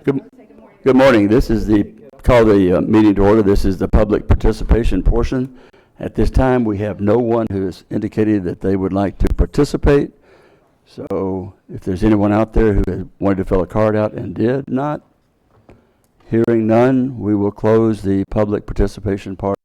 Good, good morning. This is call the meeting to order. This is the public participation portion. At this time, we have no one who has indicated that they would like to participate. So if there's anyone out there who has wanted to fill a card out and did not, hearing none, we will close the public participation part.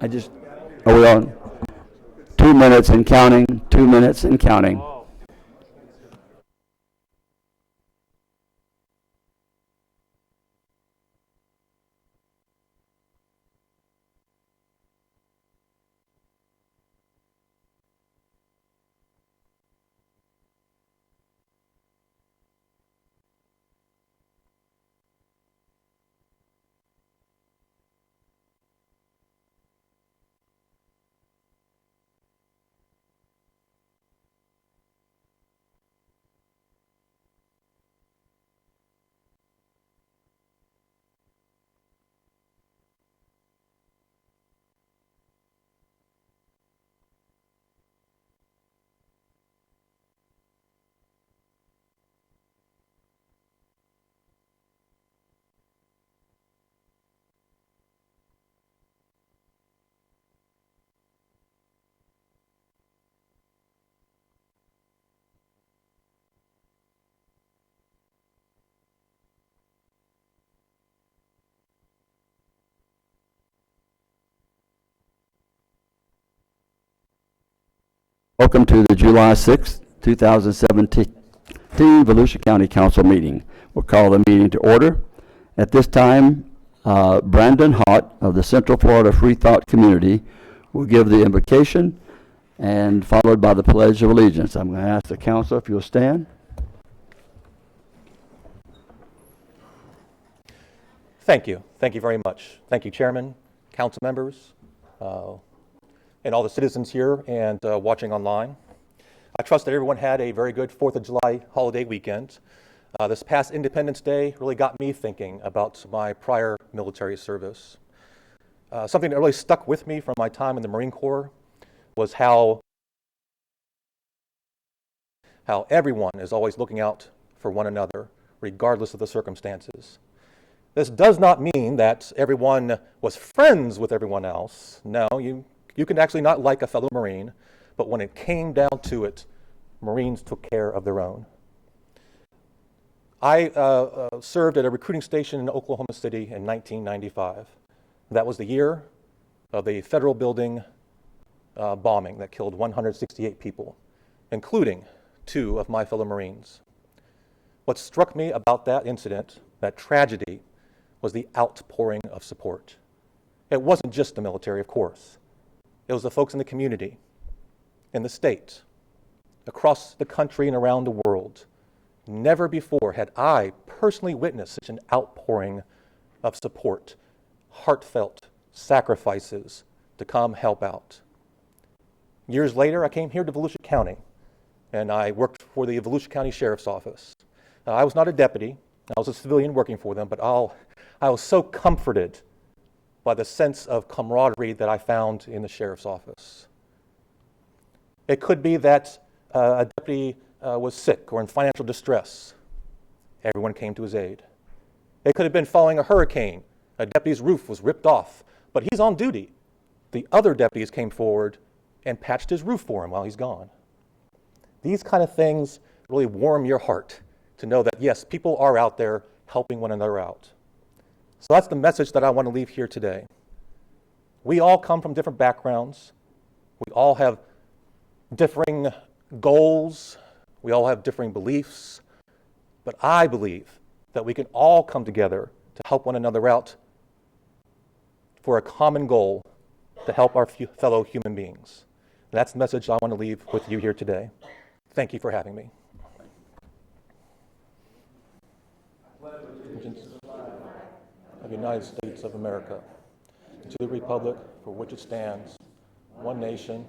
Are we on? 2 minutes and counting, 2 minutes and counting. Welcome to the July 6th, 2017 Volusia County Council meeting. We'll call the meeting to order. At this time, Brandon Hott of the Central Florida Free Thought Community will give the invocation and followed by the Pledge of Allegiance. I'm going to ask the council if you'll stand. Thank you. Thank you very much. Thank you, Chairman, council members, and all the citizens here and watching online. I trust that everyone had a very good 4th of July holiday weekend. This past Independence Day really got me thinking about my prior military service. Something that really stuck with me from my time in the Marine Corps was how everyone is always looking out for one another, regardless of the circumstances. This does not mean that everyone was friends with everyone else. No, you can actually not like a fellow Marine, but when it came down to it, Marines took care of their own. I served at a recruiting station in Oklahoma City in 1995. That was the year of the federal building bombing that killed 168 people, including 2 of my fellow Marines. What struck me about that incident, that tragedy, was the outpouring of support. It wasn't just the military, of course. It was the folks in the community, in the state, across the country and around the world. Never before had I personally witnessed such an outpouring of support, heartfelt sacrifices to come help out. Years later, I came here to Volusia County, and I worked for the Volusia County Sheriff's Office. I was not a deputy. I was a civilian working for them, but I was so comforted by the sense of camaraderie that I found in the sheriff's office. It could be that a deputy was sick or in financial distress. Everyone came to his aid. It could have been following a hurricane. A deputy's roof was ripped off, but he's on duty. The other deputies came forward and patched his roof for him while he's gone. These kind of things really warm your heart to know that, yes, people are out there helping one another out. So that's the message that I want to leave here today. We all come from different backgrounds. We all have differing goals. We all have differing beliefs. But I believe that we can all come together to help one another out for a common goal to help our fellow human beings. And that's the message I want to leave with you here today. Thank you for having me. Of the United States of America, to the republic for which it stands, one nation,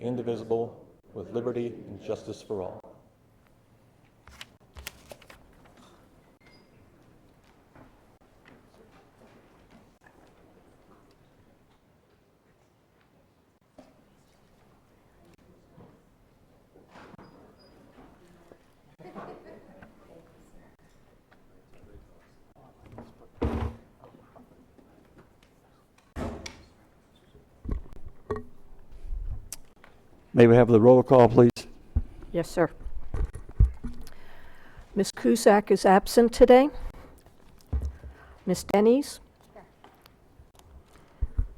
indivisible, with liberty and justice for all. May we have the roll call, please? Yes, sir. Ms. Cusack is absent today. Ms. Denny's?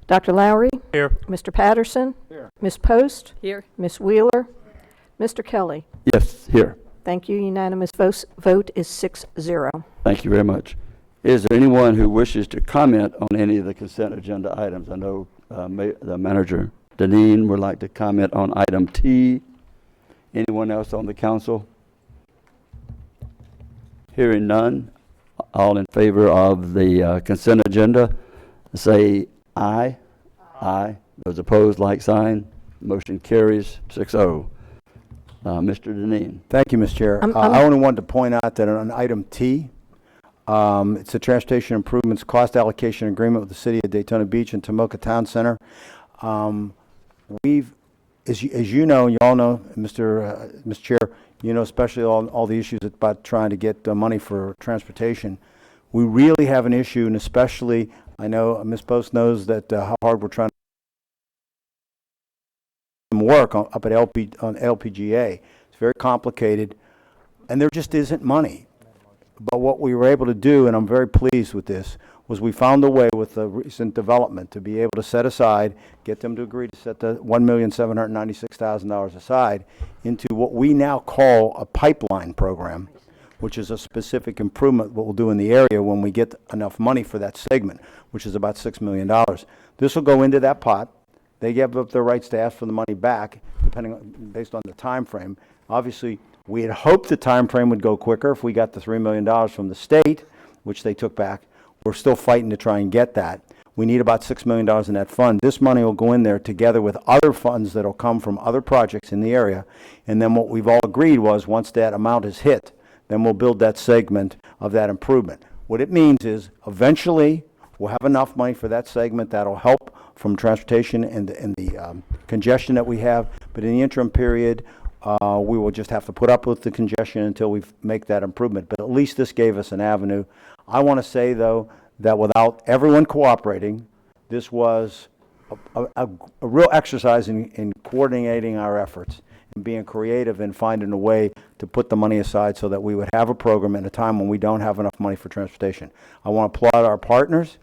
Dr. Lowry. Here. Mr. Patterson. Here. Ms. Post. Here. Ms. Wheeler. Mr. Kelly. Yes, here. Thank you. Unanimous vote is 6-0. Thank you very much. Is there anyone who wishes to comment on any of the consent agenda items? I know the manager, Deneen, would like to comment on item T. Anyone else on the council? Hearing none, all in favor of the consent agenda, say aye. Aye. Those opposed, like sign. Motion carries 6-0. Mr. Deneen. Thank you, Mr. Chair. I only wanted to point out that on item T, it's a transportation improvements cost allocation agreement with the City of Daytona Beach and Tomoka Town Center. We've, as you know, you all know, Mr. Chair, you know, especially all the issues about trying to get money for transportation. We really have an issue, and especially, I know Ms. Post knows that how hard we're trying to work up at LPGA. It's very complicated, and there just isn't money. But what we were able to do, and I'm very pleased with this, was we found a way with the recent development to be able to set aside, get them to agree to set the $1,796,000 aside into what we now call a pipeline program, which is a specific improvement what we'll do in the area when we get enough money for that segment, which is about $6 million. This will go into that pot. They give up their rights to ask for the money back, based on the time frame. Obviously, we had hoped the time frame would go quicker if we got the $3 million from the state, which they took back. We're still fighting to try and get that. We need about $6 million in that fund. This money will go in there together with other funds that will come from other projects in the area. And then what we've all agreed was once that amount is hit, then we'll build that segment of that improvement. What it means is eventually we'll have enough money for that segment that'll help from transportation and the congestion that we have. But in the interim period, we will just have to put up with the congestion until we make that improvement. But at least this gave us an avenue. I want to say, though, that without everyone cooperating, this was a real exercise in coordinating our efforts and being creative and finding a way to put the money aside so that we would have a program at a time when we don't have enough money for transportation. I want to applaud our partners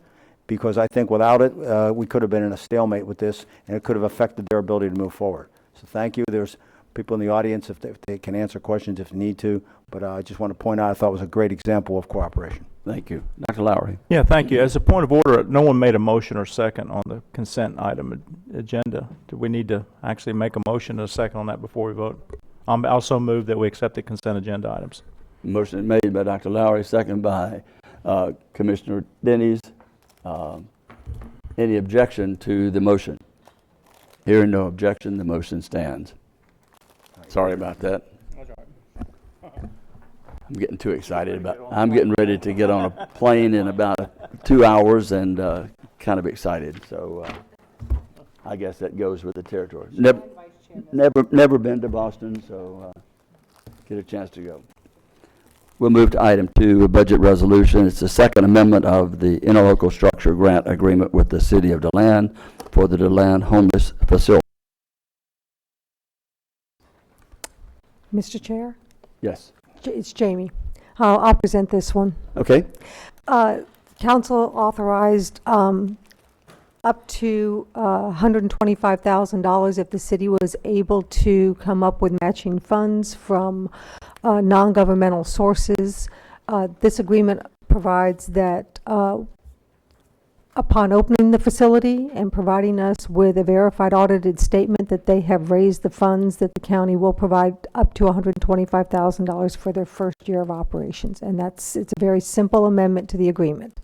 because I think without it, we could have been in a stalemate with this, and it could have affected their ability to move forward. So thank you. There's people in the audience if they can answer questions if they need to, but I just want to point out I thought it was a great example of cooperation. Thank you. Dr. Lowry. Yeah, thank you. As a point of order, no one made a motion or second on the consent item agenda. Do we need to actually make a motion and a second on that before we vote? I also move that we accept the consent agenda items. Motion made by Dr. Lowry, second by Commissioner Denny's. Any objection to the motion? Hearing no objection, the motion stands. Sorry about that. I'm getting too excited I'm getting ready to get on a plane in about 2 hours and kind of excited. So I guess that goes with the territory. Never been to Boston, so get a chance to go. We'll move to item 2, a budget resolution. It's the second amendment of the interlocal structure grant agreement with the City of DeLand for the DeLand Homeless Facility. Mr. Chair, Yes. it's Jamie. I'll present this one. Okay. Council authorized up to $125,000 if the city was able to come up with matching funds from non-governmental sources. This agreement provides that upon opening the facility and providing us with a verified audited statement that they have raised the funds, that the county will provide up to $125,000 for their first year of operations. And it's a very simple amendment to the agreement.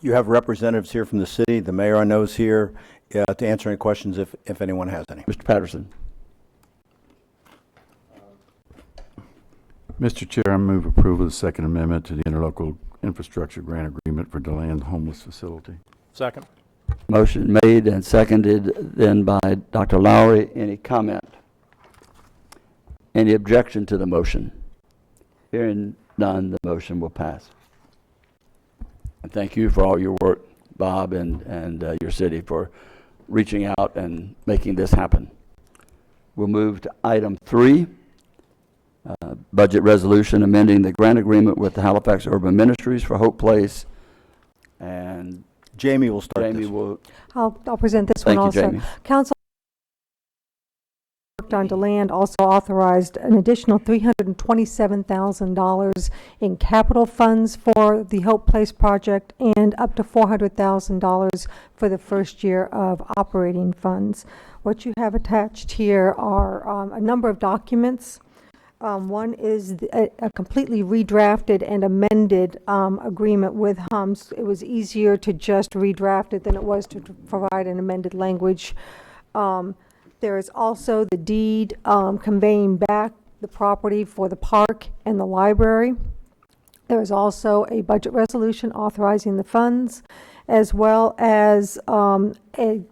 You have representatives here from the city. The mayor I know is here to answer any questions if anyone has any. Mr. Patterson. Mr. Chair, I move approval of the second amendment to the interlocal infrastructure grant agreement for DeLand Homeless Facility. Second. Motion made and seconded then by Dr. Lowry. Any comment? Any objection to the motion? Hearing none, the motion will pass. And thank you for all your work, Bob, and your city for reaching out and making this happen. We'll move to item 3. Budget resolution amending the grant agreement with the Halifax Urban Ministries for Hope Place. And Jamie will start Jamie this. will, I'll present this one thank you, also. Jamie. Council worked on DeLand also authorized an additional $327,000 in capital funds for the Hope Place project and up to $400,000 for the first year of operating funds. What you have attached here are a number of documents. One is a completely redrafted and amended agreement with HUMS. It was easier to just redraft it than it was to provide an amended language. There is also the deed conveying back the property for the park and the library. There is also a budget resolution authorizing the funds, as well as a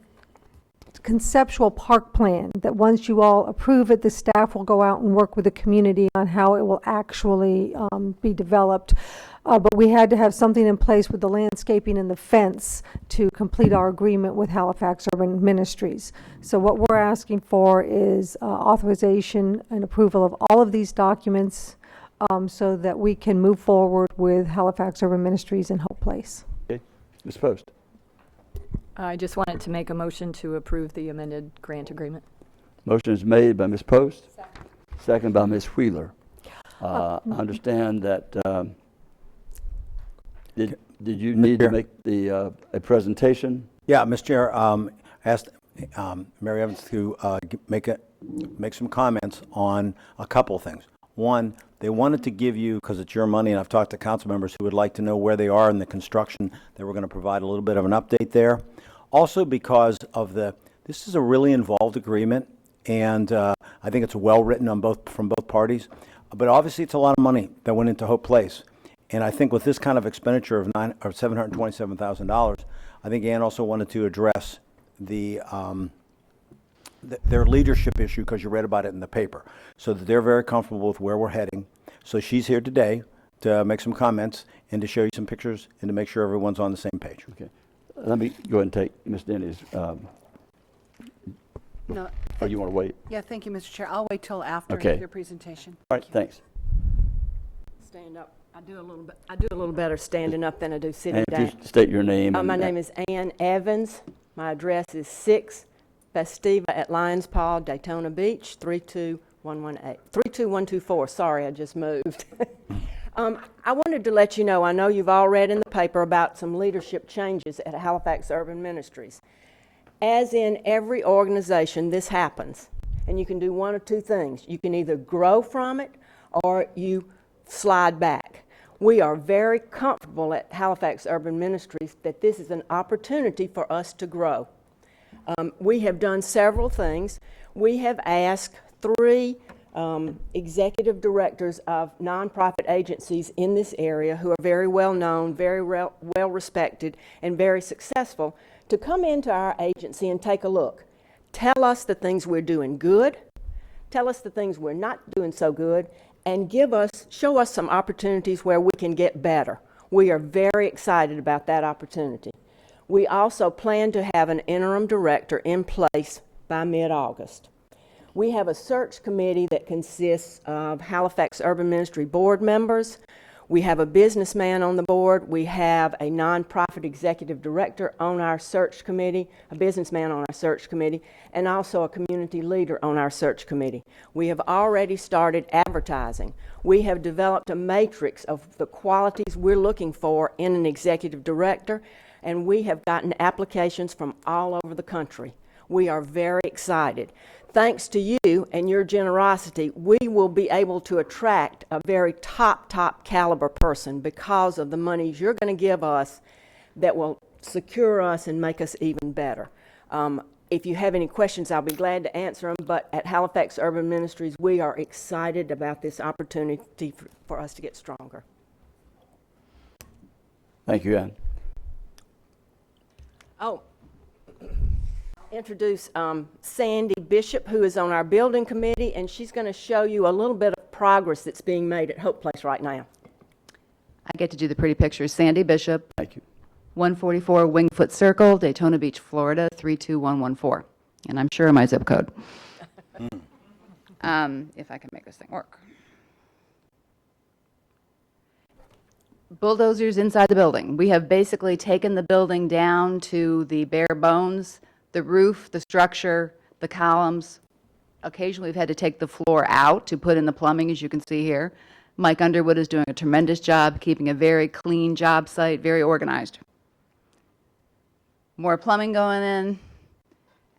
conceptual park plan that once you all approve it, the staff will go out and work with the community on how it will actually be developed. But we had to have something in place with the landscaping and the fence to complete our agreement with Halifax Urban Ministries. So what we're asking for is authorization and approval of all of these documents so that we can move forward with Halifax Urban Ministries and Hope Place. Okay. Ms. Post. I just wanted to make a motion to approve the amended grant agreement. Motion is made by Ms. Post. Second by Ms. Wheeler. I understand that, did you need to make a presentation? Yeah, Mr. Chair, asked Mary Evans to make some comments on a couple of things. One, they wanted to give you, because it's your money, and I've talked to council members who would like to know where they are in the construction, they were going to provide a little bit of an update there. Also because of this is a really involved agreement, and I think it's well written from both parties, but obviously it's a lot of money that went into Hope Place. And I think with this kind of expenditure of $727,000, I think Ann also wanted to address their leadership issue, because you read about it in the paper, so that they're very comfortable with where we're heading. So she's here today to make some comments and to show you some pictures and to make sure everyone's on the same page. Okay. Let me go ahead and take Ms. Denny's. No, Or you want to wait? yeah, thank you, Mr. Chair. I'll wait till after Okay. your presentation. All right, thanks. Stand up. I do a little better standing up than I do sitting And down. if you state your name. My and- name is Ann Evans. My address is 6 Festiva at Lions Paw, Daytona Beach, 32118. 32124. Sorry, I just moved. I wanted to let you know, I know you've all read in the paper about some leadership changes at Halifax Urban Ministries. As in every organization, this happens. And you can do one of two things. You can either grow from it or you slide back. We are very comfortable at Halifax Urban Ministries that this is an opportunity for us to grow. We have done several things. We have asked 3 executive directors of nonprofit agencies in this area who are very well known, very well respected, and very successful to come into our agency and take a look. Tell us the things we're doing good, tell us the things we're not doing so good, and show us some opportunities where we can get better. We are very excited about that opportunity. We also plan to have an interim director in place by mid-August. We have a search committee that consists of Halifax Urban Ministry board members. We have a businessman on the board. We have a nonprofit executive director on our search committee, a businessman on our search committee, and also a community leader on our search committee. We have already started advertising. We have developed a matrix of the qualities we're looking for in an executive director, and we have gotten applications from all over the country. We are very excited. Thanks to you and your generosity, we will be able to attract a very top caliber person because of the monies you're going to give us that will secure us and make us even better. If you have any questions, I'll be glad to answer them, but at Halifax Urban Ministries, we are excited about this opportunity for us to get stronger. Thank you, Ann. Introduce Sandy Bishop, who is on our building committee, and she's going to show you a little bit of progress that's being made at Hope Place right now. I get to do the pretty pictures. Sandy Bishop, Thank you. 144 Wingfoot Circle, Daytona Beach, Florida, 32114. And I'm sure of my zip code. If I can make this thing work. bulldozers inside the building. We have basically taken the building down to the bare bones, the roof, the structure, the columns. Occasionally, we've had to take the floor out to put in the plumbing, as you can see here. Mike Underwood is doing a tremendous job keeping a very clean job site, very organized. More plumbing going in.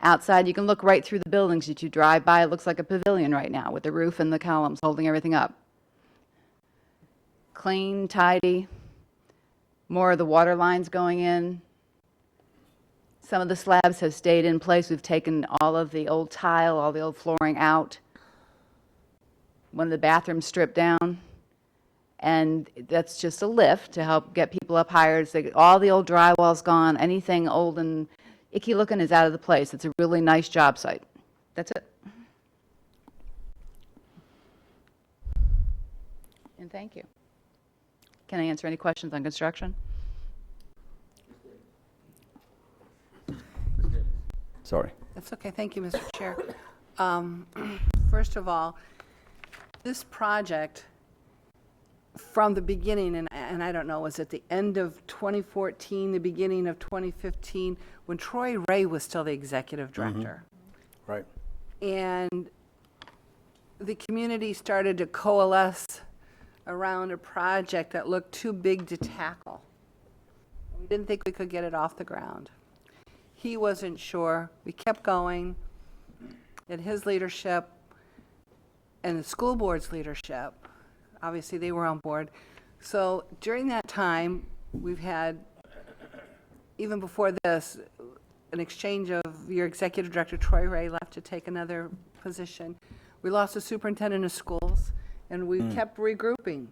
Outside, you can look right through the buildings that you drive by. It looks like a pavilion right now with the roof and the columns holding everything up. Clean, tidy. More of the water lines going in. Some of the slabs have stayed in place. We've taken all of the old tile, all the old flooring out. One of the bathrooms stripped down. And that's just a lift to help get people up higher. So all the old drywall's gone. Anything old and icky looking is out of the place. It's a really nice job site. That's it. And thank you. Can I answer any questions on construction? Sorry. That's okay. Thank you, Mr. Chair. First of all, this project, from the beginning, and I don't know, was it the end of 2014, the beginning of 2015, when Troy Ray was still the executive director? Right. And the community started to coalesce around a project that looked too big to tackle. We didn't think we could get it off the ground. He wasn't sure. We kept going. In his leadership and the school board's leadership, obviously they were on board. So during that time, we've had, even before this, an exchange of your executive director, Troy Ray, left to take another position. We lost a superintendent of schools, and we kept regrouping.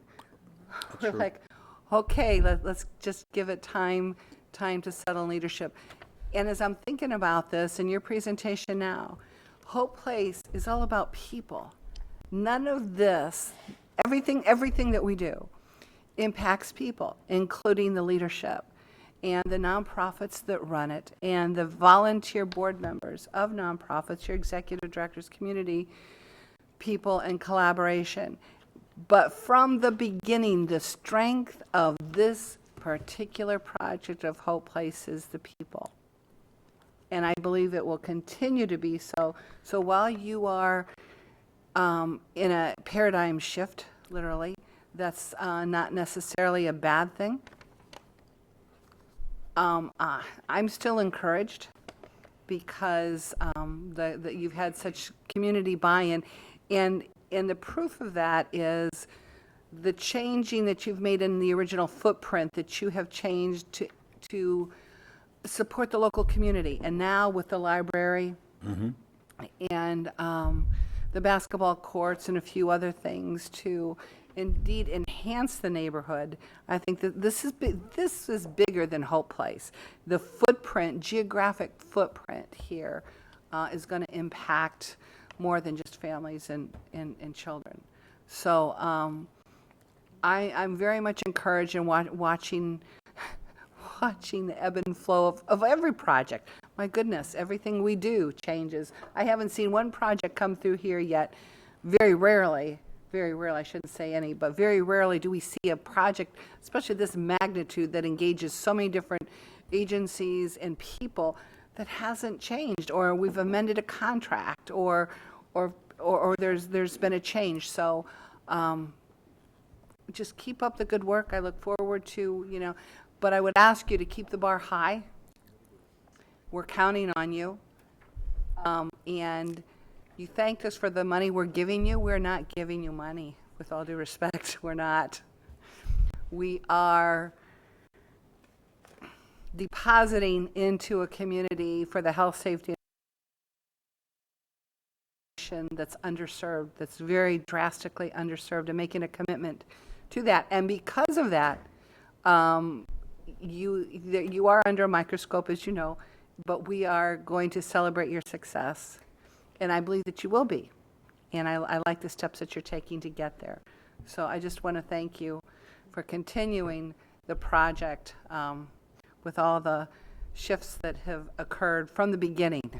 We're like, okay, let's just give it time to settle in leadership. And as I'm thinking about this in your presentation now, Hope Place is all about people. None of this, everything that we do impacts people, including the leadership and the nonprofits that run it and the volunteer board members of nonprofits, your executive directors, community people, and collaboration. But from the beginning, the strength of this particular project of Hope Place is the people. And I believe it will continue to be so. So while you are in a paradigm shift, literally, that's not necessarily a bad thing. I'm still encouraged because you've had such community buy-in, and the proof of that is the changing that you've made in the original footprint that you have changed to support the local community. And now with the library and the basketball courts and a few other things to indeed enhance the neighborhood, I think that this is bigger than Hope Place. The footprint, geographic footprint here is going to impact more than just families and children. So I'm very much encouraged in watching the ebb and flow of every project. My goodness, everything we do changes. I haven't seen one project come through here yet. Very rarely, I shouldn't say any, but very rarely do we see a project, especially this magnitude, that engages so many different agencies and people that hasn't changed, or we've amended a contract, or there's been a change. So just keep up the good work. I look forward to, but I would ask you to keep the bar high. We're counting on you. And you thanked us for the money we're giving you. We're not giving you money, with all due respect. We're not. We are depositing into a community for the health, safety, that's underserved, that's very drastically underserved, and making a commitment to that. And because of that, you are under a microscope, as you know, but we are going to celebrate your success, and I believe that you will be. And I like the steps that you're taking to get there. So I just want to thank you for continuing the project with all the shifts that have occurred from the beginning.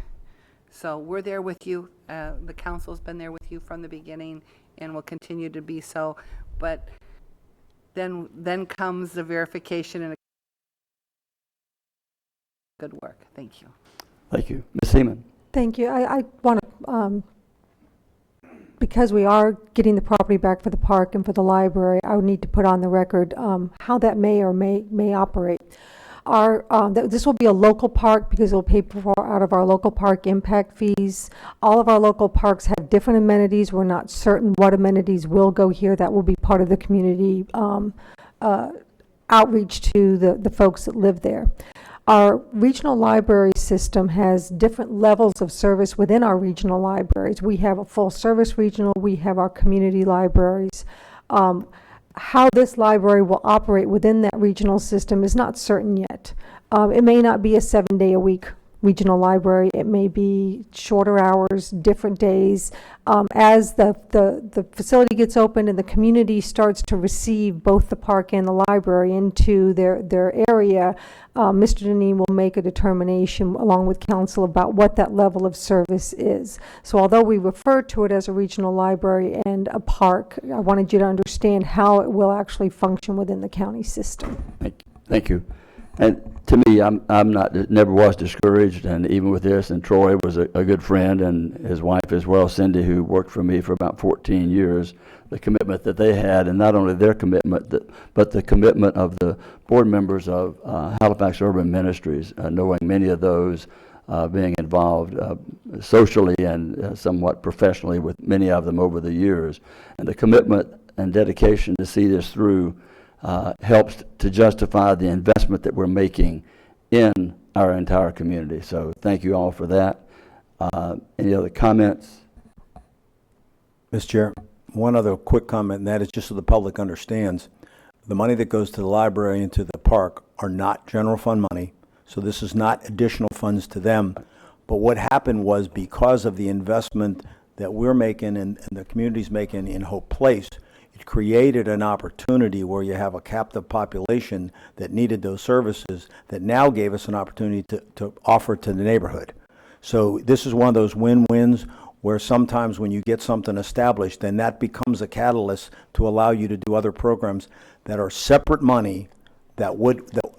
So we're there with you. The council's been there with you from the beginning and will continue to be so. But then comes the verification and good work. Thank you. Thank you. Ms. Seaman? Thank you. I want to, because we are getting the property back for the park and for the library, I would need to put on the record how that may or may operate. This will be a local park because it'll pay for out of our local park impact fees. All of our local parks have different amenities. We're not certain what amenities will go here. That will be part of the community outreach to the folks that live there. Our regional library system has different levels of service within our regional libraries. We have a full service regional, we have our community libraries. How this library will operate within that regional system is not certain yet. It may not be a 7-day-a-week regional library. It may be shorter hours, different days. As the facility gets opened and the community starts to receive both the park and the library into their area, Mr. Deneen will make a determination along with council about what that level of service is. So although we refer to it as a regional library and a park, I wanted you to understand how it will actually function within the county system. Thank you. And to me, I'm not, never was discouraged, and even with this, and Troy was a good friend, and his wife as well, Cindy, who worked for me for about 14 years, the commitment that they had, and not only their commitment, but the commitment of the board members of Halifax Urban Ministries, knowing many of those being involved socially and somewhat professionally with many of them over the years. And the commitment and dedication to see this through helps to justify the investment that we're making in our entire community. So thank you all for that. Any other comments? Mr. Chair, one other quick comment, and that is just so the public understands, the money that goes to the library and to the park are not general fund money, so this is not additional funds to them. But what happened was, because of the investment that we're making and the community's making in Hope Place, it created an opportunity where you have a captive population that needed those services that now gave us an opportunity to offer to the neighborhood. So this is one of those win-wins where sometimes when you get something established, then that becomes a catalyst to allow you to do other programs that are separate money that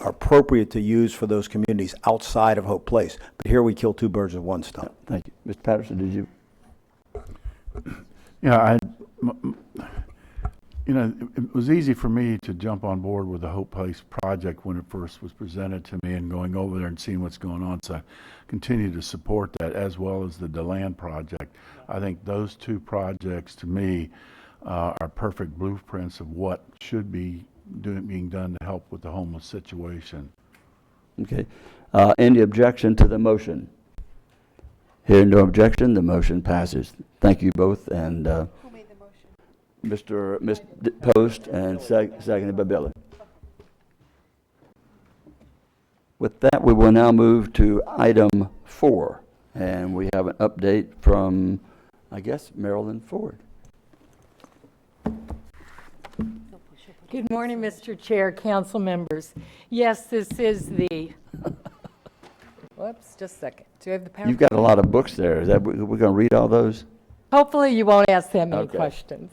are appropriate to use for those communities outside of Hope Place. But here we kill two birds with one stone. Thank you. Mr. Patterson, did you? Yeah, it was easy for me to jump on board with the Hope Place project when it first was presented to me, and going over there and seeing what's going on. So I continue to support that, as well as the DeLand project. I think those two projects, to me, are perfect blueprints of what should be being done to help with the homeless situation. Okay. Any objection to the motion? Hearing no objection, the motion passes. Thank you both. And who made the motion? Ms. Post, and seconded by Billy. With that, we will now move to item 4, and we have an update from, I guess, Marilyn Ford. Good morning, Mr. Chair, council members. Yes, this is the, whoops, just a second. Do you have the PowerPoint? You've got a lot of books there. Is that, we're going to read all those? Hopefully you won't ask that many Okay. questions.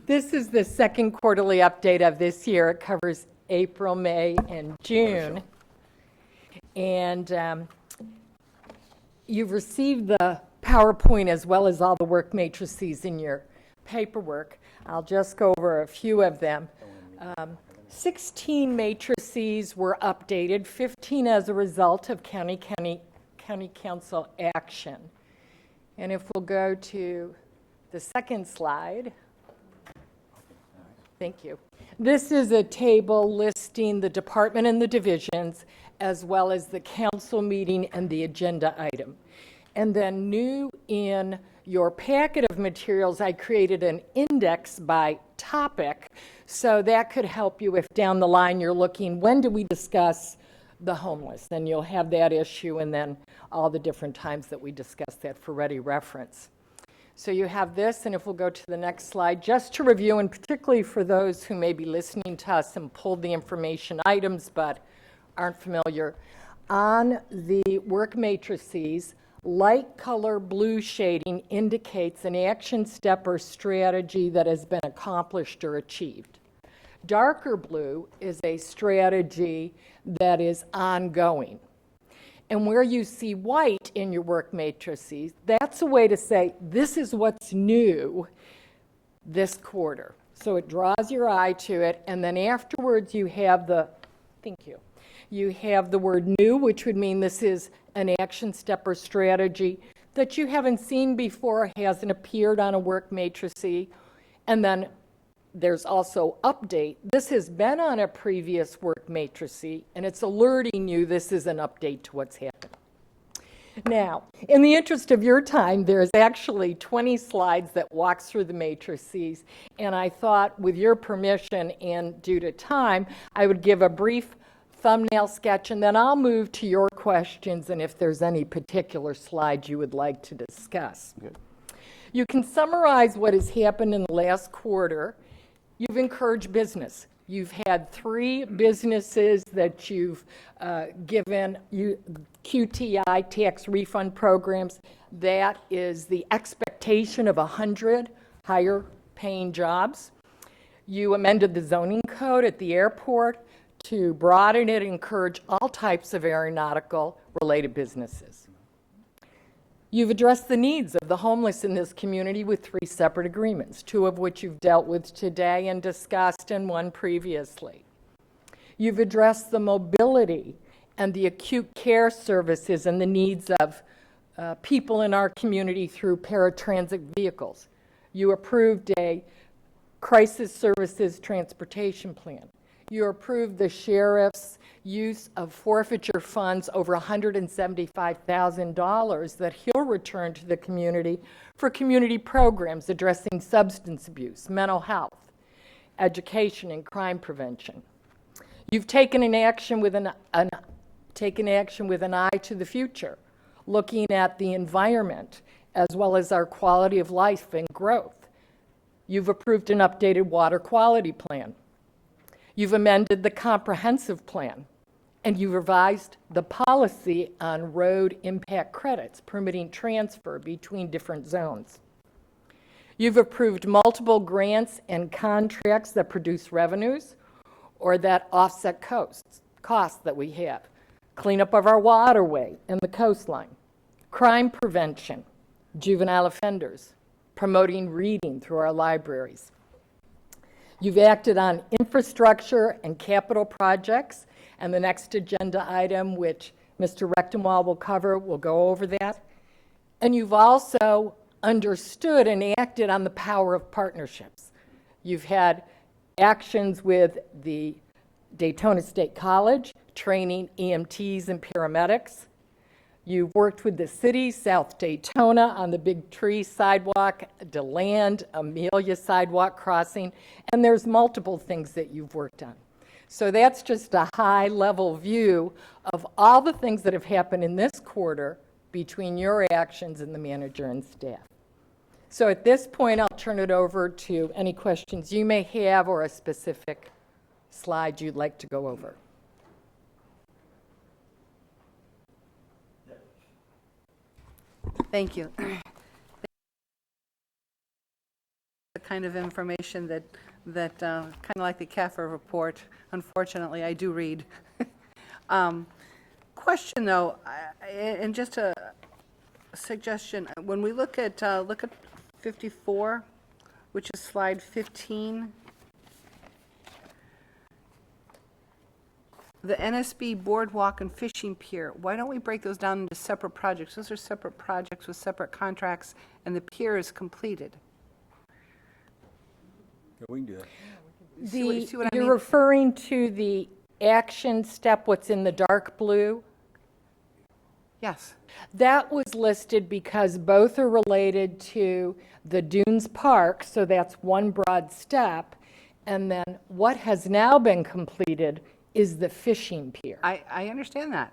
This is the second quarterly update of this year. It covers April, May, and June. And you've received the PowerPoint as well as all the work matrices in your paperwork. I'll just go over a few of them. 16 matrices were updated, 15 as a result of county council action. And if we'll go to the second slide. Thank you. This is a table listing the department and the divisions, as well as the council meeting and the agenda item. And then new in your packet of materials, I created an index by topic, so that could help you if down the line you're looking, when do we discuss the homeless? Then you'll have that issue, and then all the different times that we discuss that for ready reference. So you have this, and if we'll go to the next slide, just to review, and particularly for those who may be listening to us and pulled the information items but aren't familiar, on the work matrices, light color blue shading indicates an action step or strategy that has been accomplished or achieved. Darker blue is a strategy that is ongoing. And where you see white in your work matrices, that's a way to say, this is what's new this quarter. So it draws your eye to it, and then afterwards you have the, thank you, you have the word new, which would mean this is an action step or strategy that you haven't seen before, hasn't appeared on a work matrix. And then there's also update. This has been on a previous work matrix, and it's alerting you this is an update to what's happened. Now, in the interest of your time, there's actually 20 slides that walks through the matrices, and I thought with your permission and due to time, I would give a brief thumbnail sketch, and then I'll move to your questions and if there's any particular slides you would like to discuss. Good. You can summarize what has happened in the last quarter. You've encouraged business. You've had 3 businesses that you've given QTI tax refund programs. That is the expectation of 100 higher paying jobs. You amended the zoning code at the airport to broaden it and encourage all types of aeronautical related businesses. You've addressed the needs of the homeless in this community with 3 separate agreements, 2 of which you've dealt with today and discussed, and 1 previously. You've addressed the mobility and the acute care services and the needs of people in our community through paratransit vehicles. You approved a crisis services transportation plan. You approved the sheriff's use of forfeiture funds over $175,000 that he'll return to the community for community programs addressing substance abuse, mental health, education, and crime prevention. You've taken an action with an eye to the future, looking at the environment as well as our quality of life and growth. You've approved an updated water quality plan. You've amended the comprehensive plan, and you've revised the policy on road impact credits, permitting transfer between different zones. You've approved multiple grants and contracts that produce revenues or that offset costs that we have. Cleanup of our waterway and the coastline, crime prevention, juvenile offenders, promoting reading through our libraries. You've acted on infrastructure and capital projects, and the next agenda item, which Mr. Rechtenwald will cover, will go over that. And you've also understood and acted on the power of partnerships. You've had actions with the Daytona State College, training EMTs and paramedics. You've worked with the city, South Daytona, on the Big Tree sidewalk, DeLand, Amelia sidewalk crossing, and there's multiple things that you've worked on. So that's just a high-level view of all the things that have happened in this quarter between your actions and the manager and staff. So at this point, I'll turn it over to any questions you may have or a specific slide you'd like to go over. Thank you. The kind of information that kind of like the CAFR report, unfortunately, I do read. Question though, and just a suggestion, when we look at 54, which is slide 15, the NSB Boardwalk and Fishing Pier, why don't we break those down into separate projects? Those are separate projects with separate contracts, and the pier is completed. Yeah, we can do that. See what I You're mean? referring to the action step, what's in the dark blue? Yes. That was listed because both are related to the Dunes Park, so that's one broad step. And then what has now been completed is the fishing pier. I understand that.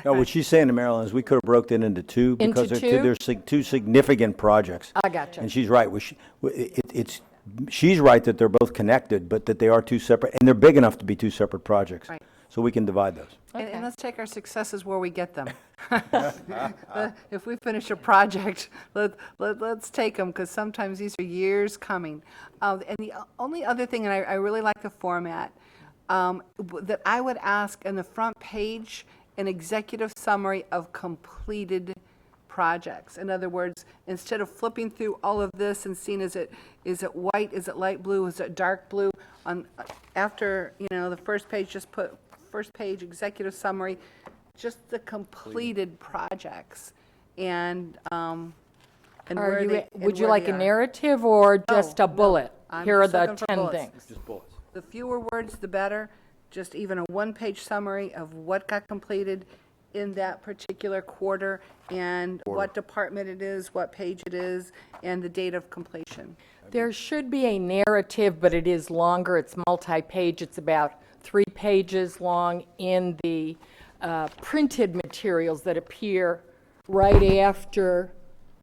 No, what she's saying to Marilyn is we could have broke that into 2 because Into 2? there's 2 significant projects. I gotcha. And she's right. She's right that they're both connected, but that they are 2 separate, and they're big enough to be 2 separate projects. Right. so we can divide those. And let's take our successes where we get them. If we finish a project, let's take them, because sometimes these are years coming. And the only other thing, and I really like the format, that I would ask in the front page, an executive summary of completed projects. In other words, instead of flipping through all of this and seeing, is it white, is it light blue, is it dark blue, after, the first page, just put first page executive summary, just the completed projects, and where they. Would you like a narrative or just a bullet? I'm Here are just the looking for 10 bullets. things. Just bullets. The fewer words, the better. Just even a one-page summary of what got completed in that particular quarter, and what department it is, what page it is, and the date of completion. There should be a narrative, but it is longer. It's multi-page. It's about 3 pages long in the printed materials that appear right after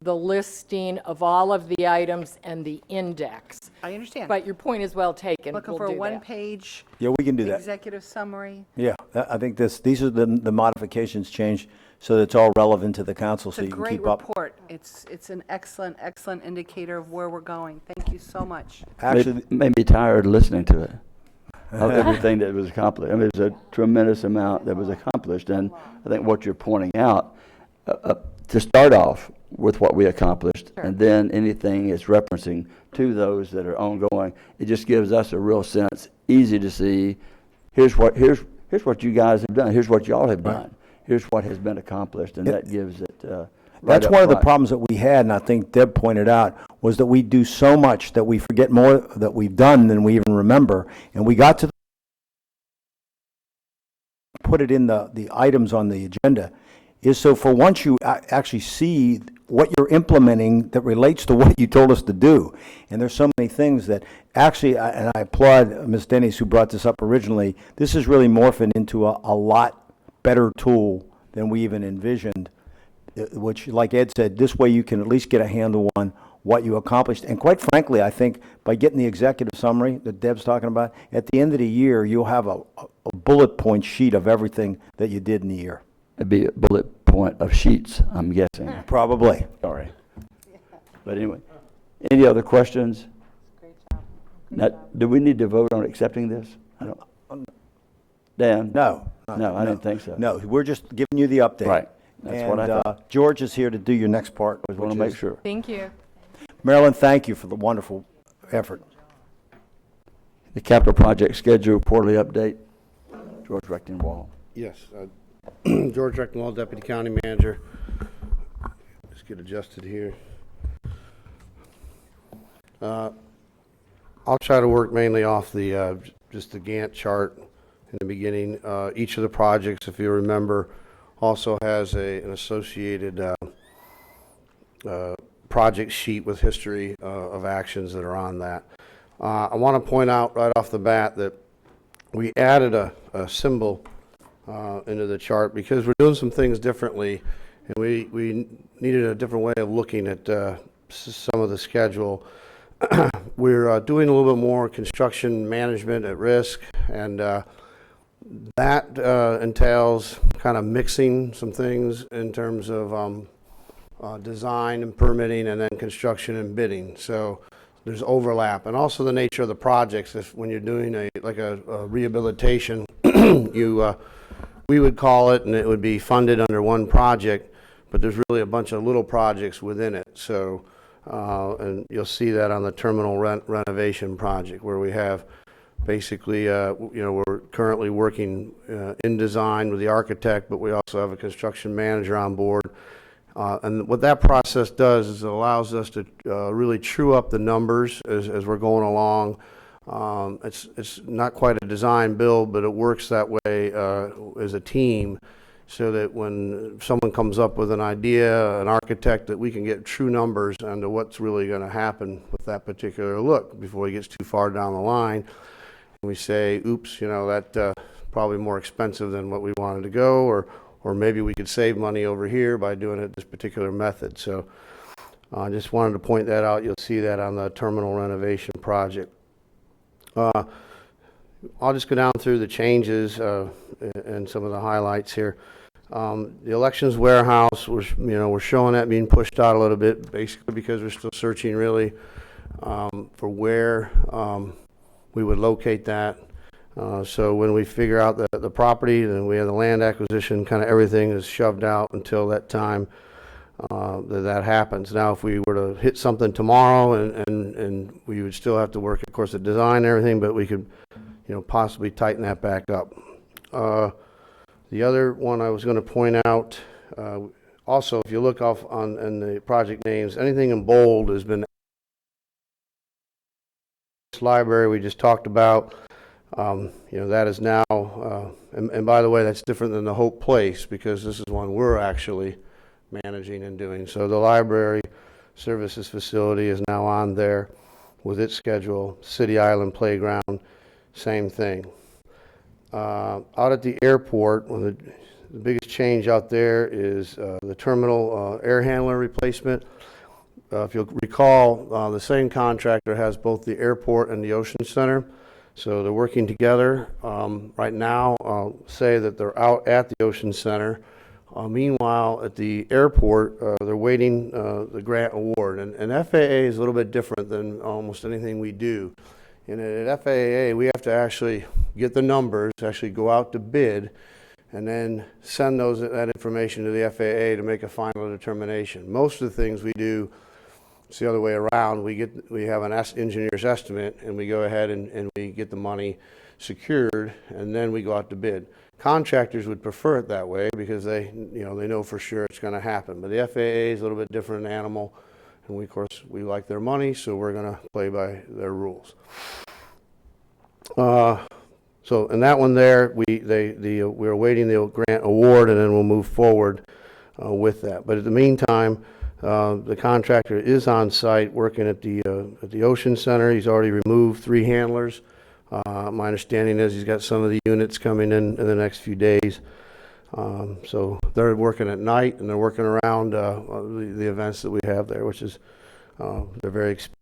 the listing of all of the items and the index. I understand. But your point is well taken. Looking We'll for a do that. one-page Yeah, we can do that. executive summary. Yeah, I think these are the modifications changed so that it's all relevant to the council, It's so a you can great keep up. report. It's an excellent, excellent indicator of where we're going. Thank you so much. Actually, Made me tired listening to it, of everything that was accomplished. I mean, there's a tremendous amount that was accomplished, and I think what you're pointing out, to start off with what we accomplished, and then anything is referencing to those that are ongoing, it just gives us a real sense, easy to see, here's what you guys have done, here's what y'all have done, here's what has been accomplished, and that gives it right that's up one of the front. problems that we had, and I think Deb pointed out, was that we do so much that we forget more that we've done than we even remember. And we got to put it in the items on the agenda, is so for once you actually see what you're implementing that relates to what you told us to do. And there's so many things that actually, and I applaud Ms. Dennis who brought this up originally, this is really morphing into a lot better tool than we even envisioned, which, like Ed said, this way you can at least get a handle on what you accomplished. And quite frankly, I think by getting the executive summary that Deb's talking about, at the end of the year, you'll have a bullet point sheet of everything that you did in the year. It'd be a bullet point of sheets, I'm guessing. Probably. Sorry. But anyway, any other questions? Great job. Now, do we need to vote on accepting this? I don't. Dan? No. No, I didn't think so. No, we're just giving you the update. Right. That's what I thought. George is here to do your next part. I want to make sure. Thank you. Marilyn, thank you for the wonderful effort. The capital project schedule, quarterly update. George Rechtenwald. Yes, George Rechtenwald, Deputy County Manager. Let's get adjusted here. I'll try to work mainly off the just the Gantt chart in the beginning. Each of the projects, if you remember, also has an associated project sheet with history of actions that are on that. I want to point out right off the bat that we added a symbol into the chart because we're doing some things differently, and we needed a different way of looking at some of the schedule. We're doing a little bit more construction management at risk, and that entails kind of mixing some things in terms of design and permitting, and then construction and bidding. So there's overlap, and also the nature of the projects. If when you're doing a rehabilitation, we would call it, and it would be funded under one project, but there's really a bunch of little projects within it. So, and you'll see that on the terminal renovation project, where we have basically, we're currently working in design with the architect, but we also have a construction manager on board. And what that process does is it allows us to really true up the numbers as we're going along. It's not quite a design build, but it works that way as a team, so that when someone comes up with an idea, an architect, that we can get true numbers onto what's really going to happen with that particular look before he gets too far down the line. And we say, oops, that probably more expensive than what we wanted to go, or maybe we could save money over here by doing it this particular method. So I just wanted to point that out. You'll see that on the terminal renovation project. I'll just go down through the changes and some of the highlights here. The elections warehouse was, we're showing that being pushed out a little bit, basically because we're still searching really for where we would locate that. So when we figure out the property, then we have the land acquisition, kind of everything is shoved out until that time that happens. Now, if we were to hit something tomorrow, and we would still have to work, of course, the design and everything, but we could, possibly tighten that back up. The other one I was going to point out, also, if you look off in the project names, anything in bold has been. This library we just talked about, that is now, and by the way, that's different than the Hope Place, because this is one we're actually managing and doing. So the library services facility is now on there with its schedule. City Island Playground, same thing. Out at the airport, one of the biggest change out there is the terminal air handler replacement. If you'll recall, the same contractor has both the airport and the Ocean Center, so they're working together. Right now, I'll say that they're out at the Ocean Center. Meanwhile, at the airport, they're waiting the grant award, and FAA is a little bit different than almost anything we do. And at FAA, we have to actually get the numbers, actually go out to bid, and then send that information to the FAA to make a final determination. Most of the things we do, it's the other way around. We have an engineer's estimate, and we go ahead and we get the money secured, and then we go out to bid. Contractors would prefer it that way because they know for sure it's going to happen. But the FAA is a little bit different animal, and we, of course, we like their money, so we're going to play by their rules. So in that one there, we're awaiting the grant award, and then we'll move forward with that. But in the meantime, the contractor is on site working at the Ocean Center. He's already removed 3 handlers. My understanding is he's got some of the units coming in the next few days. So they're working at night, and they're working around the events that we have there, which is they're very expensive.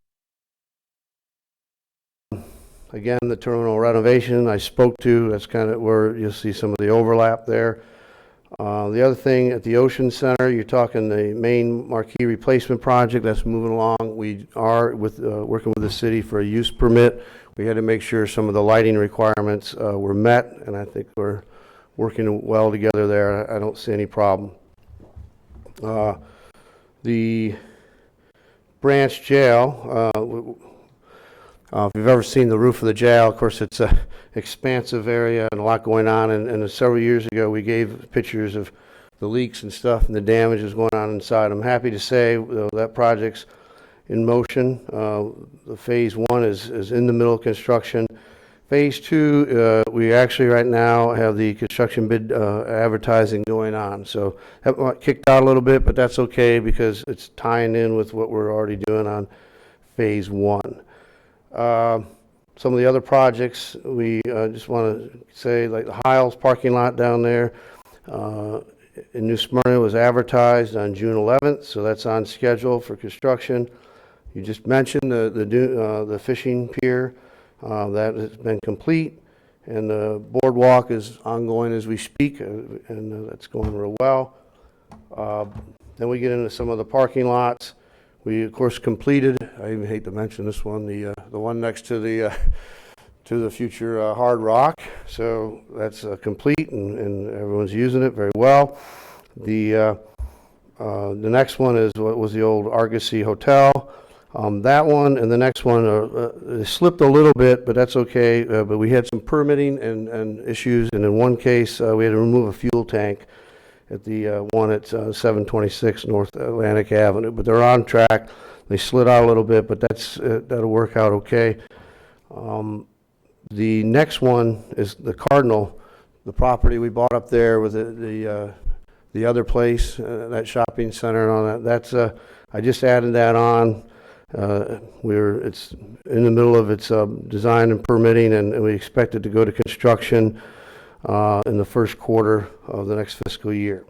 Again, the terminal renovation I spoke to, that's kind of where you'll see some of the overlap there. The other thing at the Ocean Center, you're talking the main marquee replacement project that's moving along. We are working with the city for a use permit. We had to make sure some of the lighting requirements were met, and I think we're working well together there. I don't see any problem. The Branch Jail, if you've ever seen the roof of the jail, of course, it's an expansive area and a lot going on. And several years ago, we gave pictures of the leaks and stuff and the damage that's going on inside. I'm happy to say that project's in motion. The phase 1 is in the middle of construction. Phase 2, we actually right now have the construction bid advertising going on. So that kicked out a little bit, but that's okay because it's tying in with what we're already doing on phase 1. Some of the other projects, we just want to say, like the Hiles parking lot down there in New Smyrna was advertised on June 11th, so that's on schedule for construction. You just mentioned the fishing pier, that has been complete, and the boardwalk is ongoing as we speak, and that's going real well. Then we get into some of the parking lots. We, of course, completed, I even hate to mention this one, the one next to the future Hard Rock. So that's complete, and everyone's using it very well. The next one is what was the old Argosy Hotel. That one and the next one slipped a little bit, but that's okay. But we had some permitting and issues, and in one case, we had to remove a fuel tank at the one at 726 North Atlantic Avenue, but they're on track. They slid out a little bit, but that'll work out okay. The next one is the Cardinal, the property we bought up there with the other place, that shopping center and all that. That's I just added that on. It's in the middle of its design and permitting, and we expect it to go to construction in the first quarter of the next fiscal year.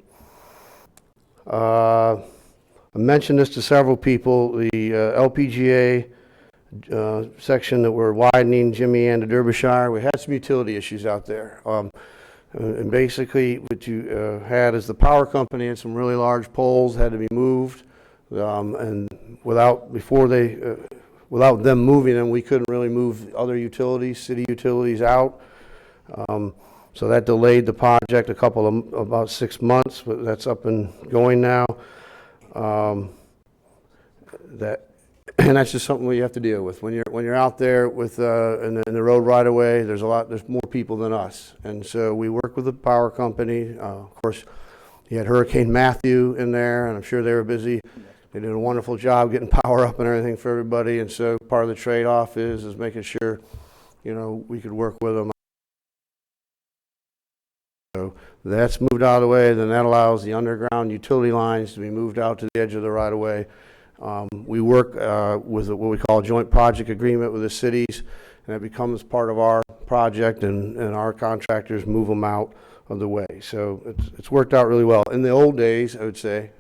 I mentioned this to several people. The LPGA section that we're widening, Jimmy Ann to Derbyshire. We had some utility issues out there. And basically what you had is the power company had some really large poles had to be moved. And without them moving them, we couldn't really move other utilities, city utilities out. So that delayed the project about 6 months, but that's up and going now. And that's just something we have to deal with. When you're out there with in the road right away, there's more people than us, and so we work with the power company. Of course, you had Hurricane Matthew in there, and I'm sure they were busy. They did a wonderful job getting power up and everything for everybody, and so part of the trade-off is making sure, we could work with them. So that's moved out of the way. Then that allows the underground utility lines to be moved out to the edge of the right-of-way. We work with what we call a joint project agreement with the cities, and it becomes part of our project, and our contractors move them out of the way. So it's worked out really well. In the old days, I would say,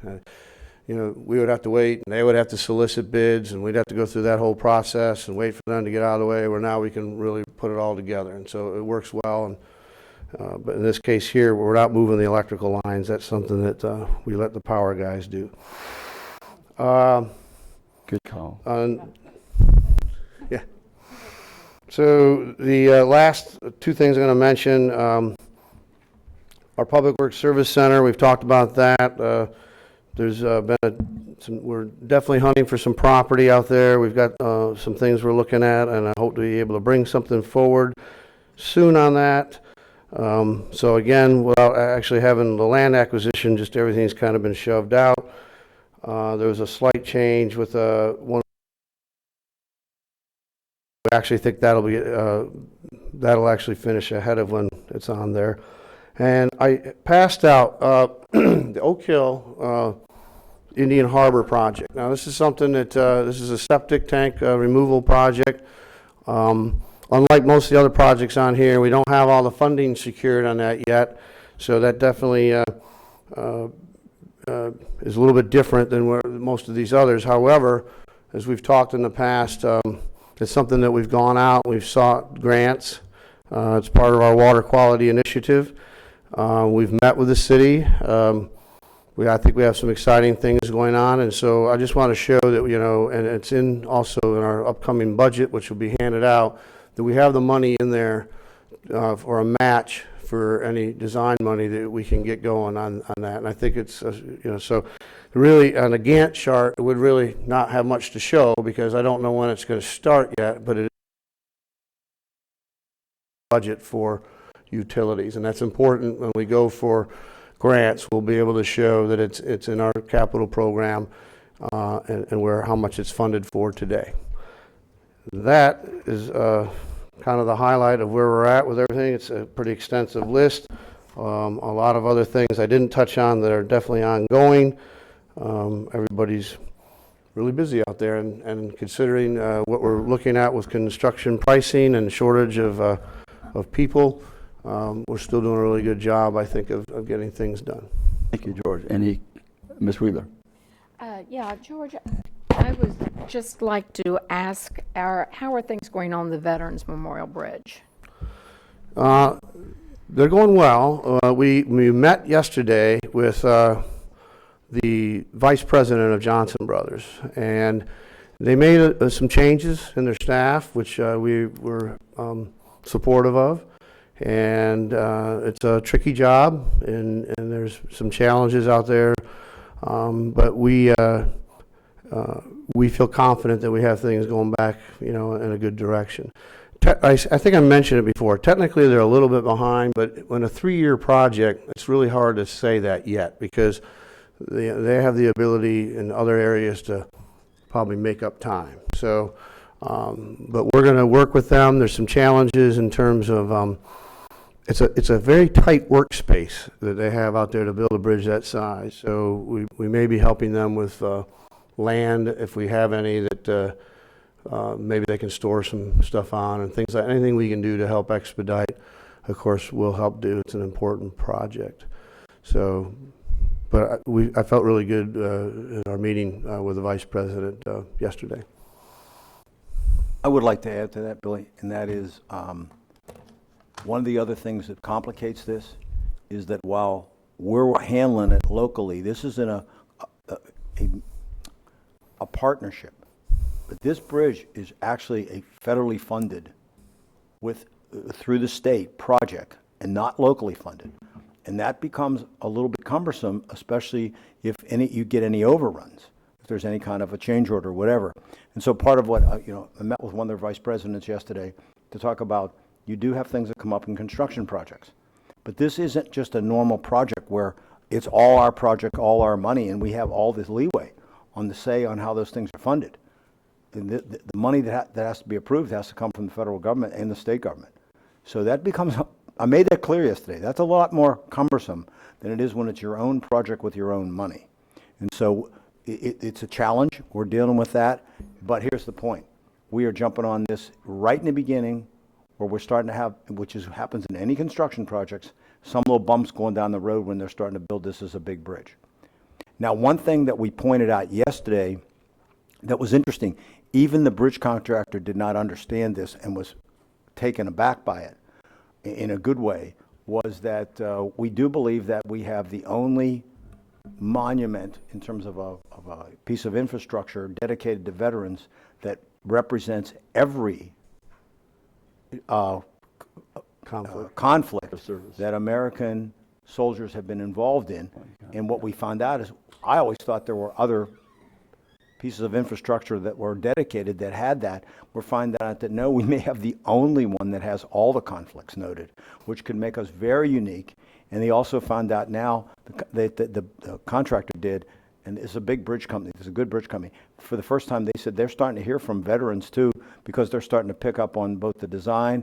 we would have to wait, and they would have to solicit bids, and we'd have to go through that whole process and wait for them to get out of the way, where now we can really put it all together. And so it works well. And but in this case here, we're not moving the electrical lines. That's something that we let the power guys do. Good call. Yeah. So the last two things I'm going to mention, our Public Works Service Center, we've talked about that. There's been we're definitely hunting for some property out there. We've got some things we're looking at, and I hope to be able to bring something forward soon on that. So again, without actually having the land acquisition, just everything's kind of been shoved out. There was a slight change with one. I actually think that'll actually finish ahead of when it's on there. And I passed out the Oak Hill Indian Harbor project. Now this is something that this is a septic tank removal project. Unlike most of the other projects on here, we don't have all the funding secured on that yet, so that definitely is a little bit different than where most of these others. However, as we've talked in the past, it's something that we've gone out, we've sought grants. It's part of our water quality initiative. We've met with the city. I think we have some exciting things going on, and so I just want to show that, and it's also in our upcoming budget, which will be handed out, that we have the money in there for a match for any design money that we can get going on that. And I think it's, so really on a Gantt chart, it would really not have much to show because I don't know when it's going to start yet, but it is budget for utilities. And that's important when we go for grants. We'll be able to show that it's in our capital program and how much it's funded for today. That is kind of the highlight of where we're at with everything. It's a pretty extensive list. A lot of other things I didn't touch on that are definitely ongoing. Everybody's really busy out there, and considering what we're looking at with construction pricing and shortage of people, we're still doing a really good job, I think, of getting things done. Thank you, George. Ms. Wheeler? Yeah, George, I would just like to ask, how are things going on the Veterans Memorial Bridge? They're going well. We met yesterday with the vice president of Johnson Brothers, and they made some changes in their staff, which we were supportive of. And it's a tricky job, and there's some challenges out there, but we feel confident that we have things going back, in a good direction. I think I mentioned it before. Technically, they're a little bit behind, but when a 3-year project, it's really hard to say that yet because they have the ability in other areas to probably make up time. So, but we're going to work with them. There's some challenges in terms of it's a very tight workspace that they have out there to build a bridge that size. So we may be helping them with land if we have any that maybe they can store some stuff on and things like anything we can do to help expedite. Of course, we'll help do. It's an important project. So, but I felt really good in our meeting with the vice president yesterday. I would like to add to that, Billy, and that is, one of the other things that complicates this is that while we're handling it locally, this is in a partnership. But this bridge is actually a federally funded through the state project and not locally funded. And that becomes a little bit cumbersome, especially if you get any overruns, if there's any kind of a change order or whatever. And so part of what, I met with one of their vice presidents yesterday to talk about, you do have things that come up in construction projects. But this isn't just a normal project where it's all our project, all our money, and we have all this leeway on the say on how those things are funded. And the money that has to be approved has to come from the federal government and the state government. So that becomes, I made that clear yesterday, that's a lot more cumbersome than it is when it's your own project with your own money. And so it's a challenge, we're dealing with that, but here's the point. We are jumping on this right in the beginning, where we're starting to have, happens in any construction projects, some little bumps going down the road when they're starting to build this as a big bridge. Now, one thing that we pointed out yesterday that was interesting, even the bridge contractor did not understand this and was taken aback by it in a good way, was that we do believe that we have the only monument in terms of a piece of infrastructure dedicated to veterans that represents every conflict that American soldiers have been involved in. And what we found out is, I always thought there were other pieces of infrastructure that were dedicated that had that. We're finding out that no, we may have the only one that has all the conflicts noted, which could make us very unique. And they also found out now that the contractor did, and it's a big bridge company, it's a good bridge company. For the first time, they said they're starting to hear from veterans too, because they're starting to pick up on both the design,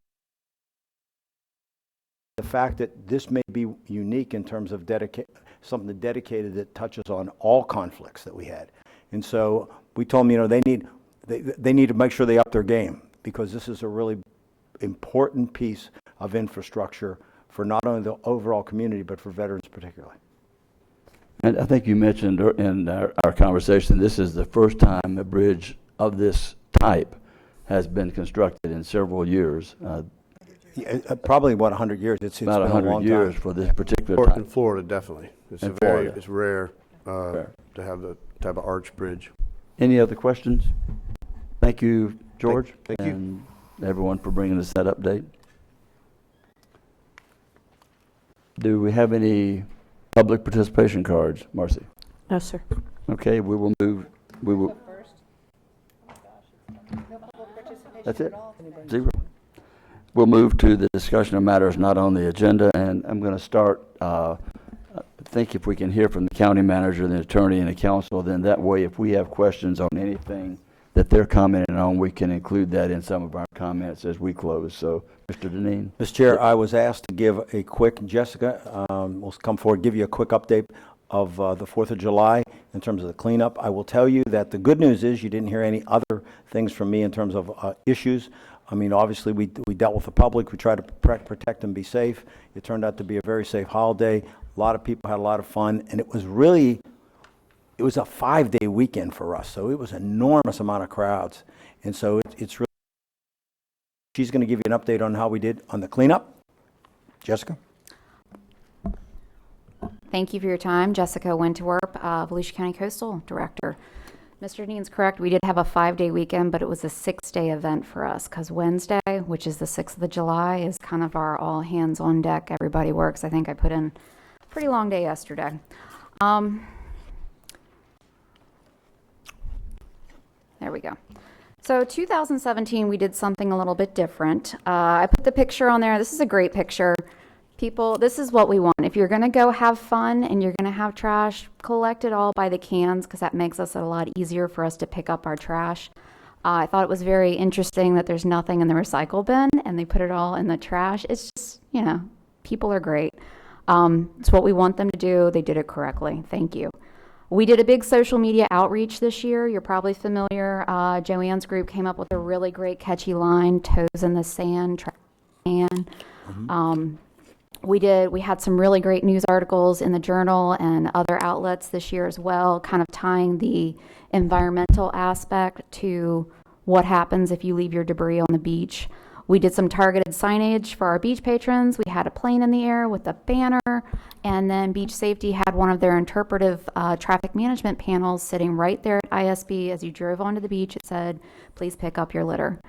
the fact that this may be unique in terms of something dedicated that touches on all conflicts that we had. And so we told them, they need to make sure they up their game, because this is a really important piece of infrastructure for not only the overall community, but for veterans particularly. And I think you mentioned in our conversation, this is the first time a bridge of this type has been constructed in several years. Probably about 100 years. It's about been 100 a long years time. for this particular type. In Florida, definitely. It's In Florida. It's rare to have the type of arch bridge. Any other questions? Thank you, George. Thank you. And everyone for bringing us that update. Do we have any public participation cards, Marcy? No, sir. Okay, we will move. That's it? Zero. We'll move to the discussion of matters not on the agenda, and I'm going to start, I think if we can hear from the county manager, the attorney, and the council, then that way if we have questions on anything that they're commenting on, we can include that in some of our comments as we close. So, Mr. Deneen. Mr. Chair, I was asked to give a quick, Jessica will come forward, give you a quick update of the 4th of July in terms of the cleanup. I will tell you that the good news is you didn't hear any other things from me in terms of issues. I mean, obviously, we dealt with the public. We tried to protect and be safe. It turned out to be a very safe holiday. A lot of people had a lot of fun, and it was a 5-day weekend for us, so it was an enormous amount of crowds. And so it's really, she's going to give you an update on how we did on the cleanup. Jessica? Thank you for your time. Jessica Winterwerp, Volusia County Coastal Director. Mr. Dean's correct. We did have a 5-day weekend, but it was a 6-day event for us because Wednesday, which is the 6th of July, is kind of our all hands on deck. Everybody works. I think I put in a pretty long day yesterday. There we go. So 2017, we did something a little bit different. I put the picture on there. This is a great picture. People, this is what we want. If you're going to go have fun and you're going to have trash, collect it all by the cans because that makes us a lot easier for us to pick up our trash. I thought it was very interesting that there's nothing in the recycle bin and they put it all in the trash. It's just, people are great. It's what we want them to do. They did it correctly. Thank you. We did a big social media outreach this year. You're probably familiar. Joanne's group came up with a really great catchy line, toes in the sand, trash in the can. We had some really great news articles in the Journal and other outlets this year as well, kind of tying the environmental aspect to what happens if you leave your debris on the beach. We did some targeted signage for our beach patrons. We had a plane in the air with a banner, and then Beach Safety had one of their interpretive traffic management panels sitting right there at ISB. As you drove onto the beach, it said, please pick up your litter.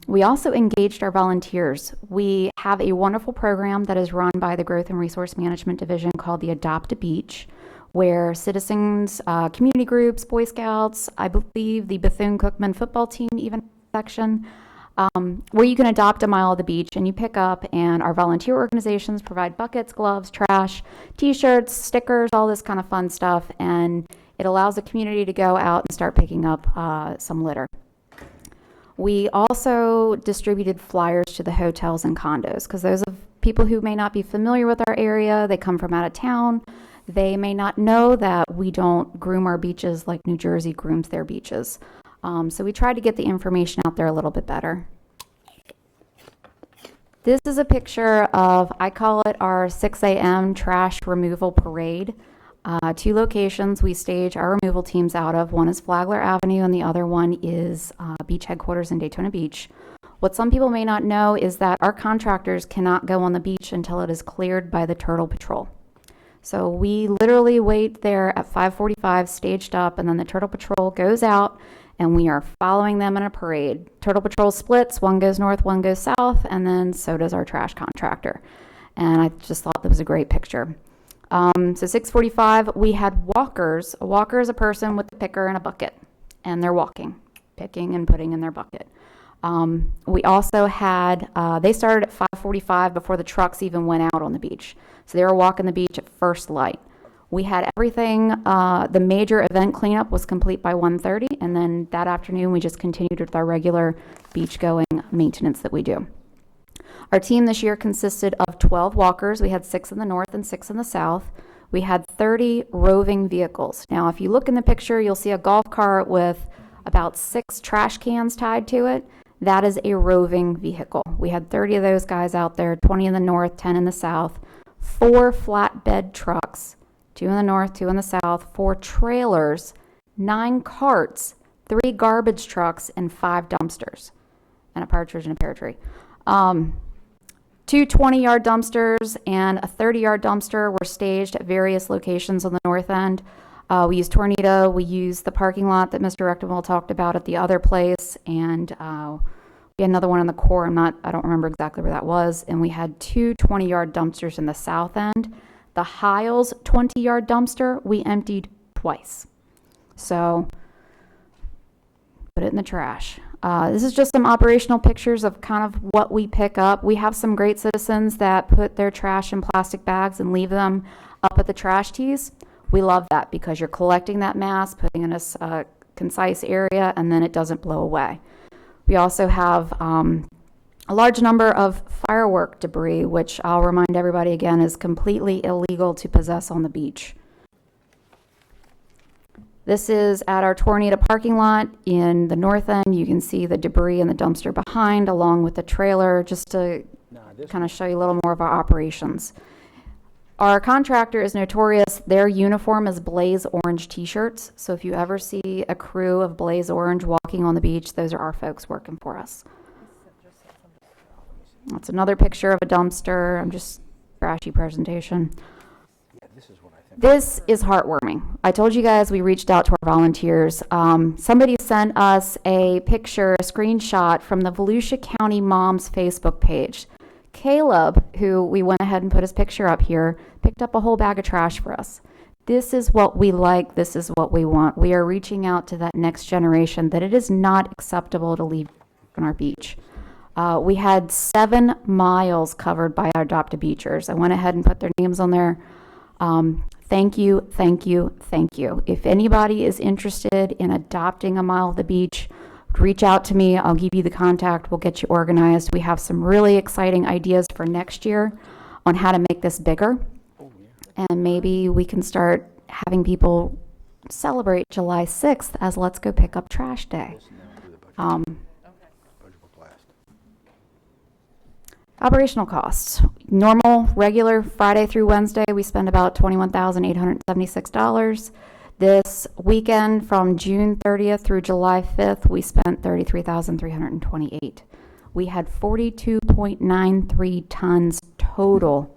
We also engaged our volunteers. We have a wonderful program that is run by the Growth and Resource Management Division called the Adopt a Beach, where citizens, community groups, Boy Scouts, I believe the Bethune-Cookman football team even section, where you can adopt a mile of the beach and you pick up, and our volunteer organizations provide buckets, gloves, trash, t-shirts, stickers, all this kind of fun stuff, and it allows the community to go out and start picking up some litter. We also distributed flyers to the hotels and condos, because those of people who may not be familiar with our area, they come from out of town, they may not know that we don't groom our beaches like New Jersey grooms their beaches. So we tried to get the information out there a little bit better. This is a picture of, I call it our 6 a.m. trash removal parade. 2 locations we stage our removal teams out of. One is Flagler Avenue and the other one is beach headquarters in Daytona Beach. What some people may not know is that our contractors cannot go on the beach until it is cleared by the Turtle Patrol. So we literally wait there at 5:45 staged up, and then the Turtle Patrol goes out and we are following them in a parade. Turtle Patrol splits, one goes north, one goes south, and then so does our trash contractor. And I just thought that was a great picture. So 6:45, we had walkers. A walker is a person with a picker and a bucket, and they're walking, picking and putting in their bucket. We also had, they started at 5:45 before the trucks even went out on the beach. So they were walking the beach at first light. We had everything, the major event cleanup was complete by 1:30, and then that afternoon we just continued with our regular beach-going maintenance that we do. Our team this year consisted of 12 walkers. We had 6 in the north and 6 in the south. We had 30 roving vehicles. Now, if you look in the picture, you'll see a golf cart with about 6 trash cans tied to it. That is a roving vehicle. We had 30 of those guys out there, 20 in the north, 10 in the south, 4 flatbed trucks, 2 in the north, 2 in the south, 4 trailers, 9 carts, 3 garbage trucks, and 5 dumpsters, and a partridge in a pear tree. 2 20-yard dumpsters and a 30-yard dumpster were staged at various locations on the north end. We used Tornado, we used the parking lot that Mr. Rectenwald talked about at the other place, and we had another one in the core. I don't remember exactly where that was. And we had 2 20-yard dumpsters in the south end. The Hiles 20-yard dumpster we emptied twice. So put it in the trash. This is just some operational pictures of kind of what we pick up. We have some great citizens that put their trash in plastic bags and leave them up at the trash tees. We love that because you're collecting that mass, putting it in a concise area, and then it doesn't blow away. We also have a large number of firework debris, which I'll remind everybody again is completely illegal to possess on the beach. This is at our Tornado parking lot in the north end. You can see the debris in the dumpster behind, along with the trailer, just to kind of show you a little more of our operations. Our contractor is notorious. Their uniform is Blaze Orange t-shirts. So if you ever see a crew of Blaze Orange walking on the beach, those are our folks working for us. That's another picture of a dumpster. I'm just trashy presentation. This is heartwarming. I told you guys we reached out to our volunteers. Somebody sent us a picture, a screenshot from the Volusia County Moms Facebook page. Caleb, who we went ahead and put his picture up here, picked up a whole bag of trash for us. This is what we like. This is what we want. We are reaching out to that next generation that it is not acceptable to leave on our beach. We had 7 miles covered by our Adopt a Beachers. I went ahead and put their names on there. Thank you, thank you, thank you. If anybody is interested in adopting a mile of the beach, reach out to me. I'll give you the contact. We'll get you organized. We have some really exciting ideas for next year on how to make this bigger. And maybe we can start having people celebrate July 6th as Let's Go Pick Up Trash Day. Operational costs. Normal, regular Friday through Wednesday, we spend about $21,876. This weekend from June 30th through July 5th, we spent 33,328. We had 42.93 tons total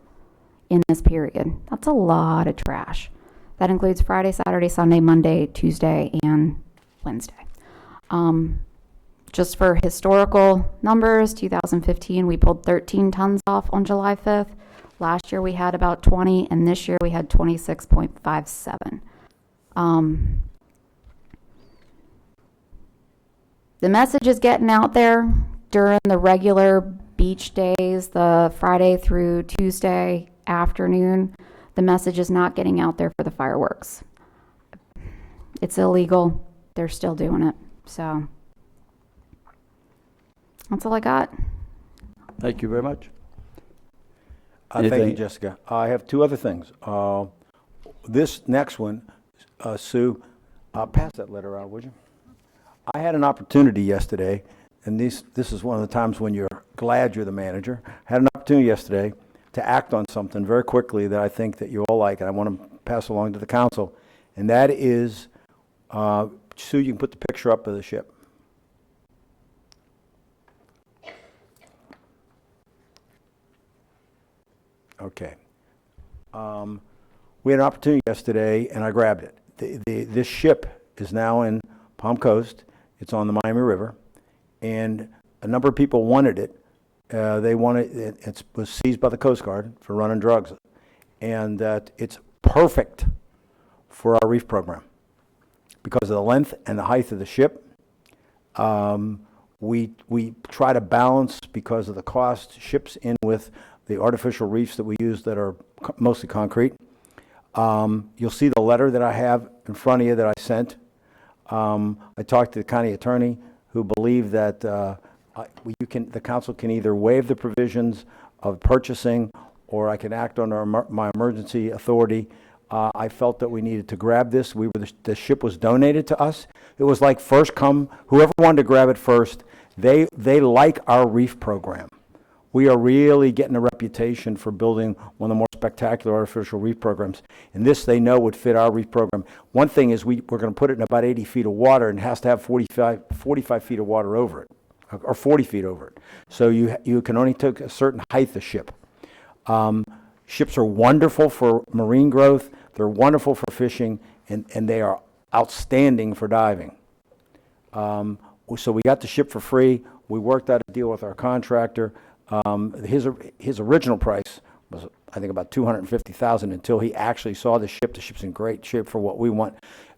in this period. That's a lot of trash. That includes Friday, Saturday, Sunday, Monday, Tuesday, and Wednesday. Just for historical numbers, 2015, we pulled 13 tons off on July 5th. Last year, we had about 20, and this year, we had 26.57. The message is getting out there during the regular beach days, the Friday through Tuesday afternoon. The message is not getting out there for the fireworks. It's illegal. They're still doing it. So that's all I got. Thank you very much. Thank you, Anything- Jessica. I have two other things. This next one, Sue, pass that letter out, would you? I had an opportunity yesterday, and this is one of the times when you're glad you're the manager. I had an opportunity yesterday to act on something very quickly that I think that you all like, and I want to pass along to the council. And that is, Sue, you can put the picture up of the ship. Okay. We had an opportunity yesterday, and I grabbed it. This ship is now in Palm Coast. It's on the Miami River, and a number of people wanted it. They wanted it. It was seized by the Coast Guard for running drugs, and it's perfect for our reef program because of the length and the height of the ship. We try to balance, because of the cost, ships in with the artificial reefs that we use that are mostly concrete. You'll see the letter that I have in front of you that I sent. I talked to the county attorney, who believed that the council can either waive the provisions of purchasing, or I can act under my emergency authority. I felt that we needed to grab this. The ship was donated to us. It was like first come, whoever wanted to grab it first. They like our reef program. We are really getting a reputation for building one of the more spectacular artificial reef programs. And this, they know, would fit our reef program. One thing is we're going to put it in about 80 feet of water, and it has to have 45 feet of water over it, or 40 feet over it. So you can only take a certain height of ship. Ships are wonderful for marine growth. They're wonderful for fishing, and they are outstanding for diving. So we got the ship for free. We worked out a deal with our contractor. His original price was, I think, about $250,000 until he actually saw the ship. The ship's in great shape for what we want.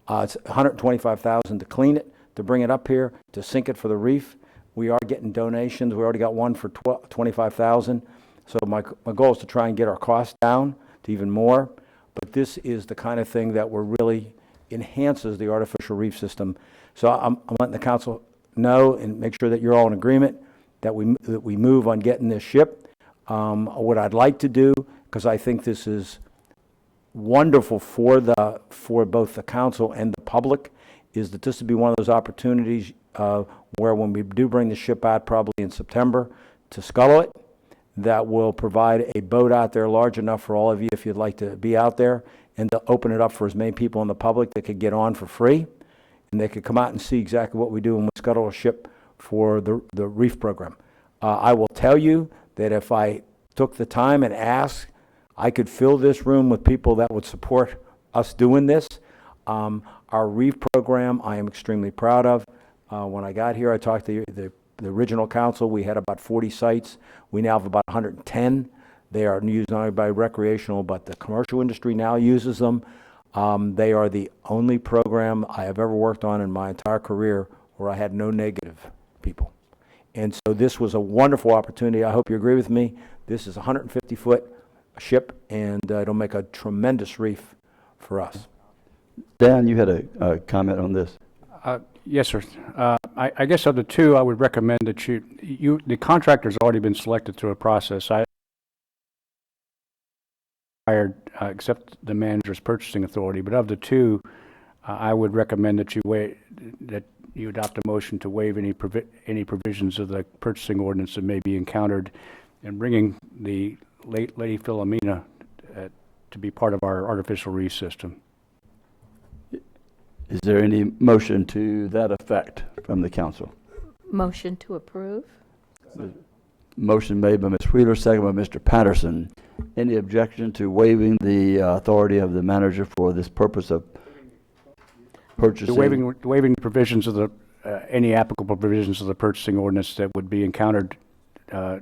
It's $125,000 to clean it, to bring it up here, to sink it for the reef. We are getting donations. We already got one for $25,000. So my goal is to try and get our costs down to even more. But this is the kind of thing that really enhances the artificial reef system. So I'm letting the council know and make sure that you're all in agreement that we move on getting this ship. What I'd like to do, because I think this is wonderful for both the council and the public, is that this would be one of those opportunities where when we do bring the ship out, probably in September, to Scullo it, that will provide a boat out there large enough for all of you, if you'd like to be out there, and to open it up for as many people in the public that could get on for free, and they could come out and see exactly what we do when we scuttle a ship for the reef program. I will tell you that if I took the time and asked, I could fill this room with people that would support us doing this. Our reef program, I am extremely proud of. When I got here, I talked to the original council. We had about 40 sites. We now have about 110. They are used not only by recreational, but the commercial industry now uses them. They are the only program I have ever worked on in my entire career where I had no negative people. And so this was a wonderful opportunity. I hope you agree with me. This is a 150-foot ship, and it'll make a tremendous reef for us. Dan, you had a comment on this. Yes, sir. I guess of the two, I would recommend that the contractor's already been selected through a process. I hired, except the manager's purchasing authority, but of the two, I would recommend that you adopt a motion to waive any provisions of the purchasing ordinance that may be encountered in bringing the Lady Philomena to be part of our artificial reef system. Is there any motion to that effect from the council? Motion to approve? Motion made by Ms. Wheeler, second by Mr. Patterson. Any objection to waiving the authority of the manager for this purpose of purchasing? Waiving provisions of the, any applicable provisions of the purchasing ordinance that would be encountered to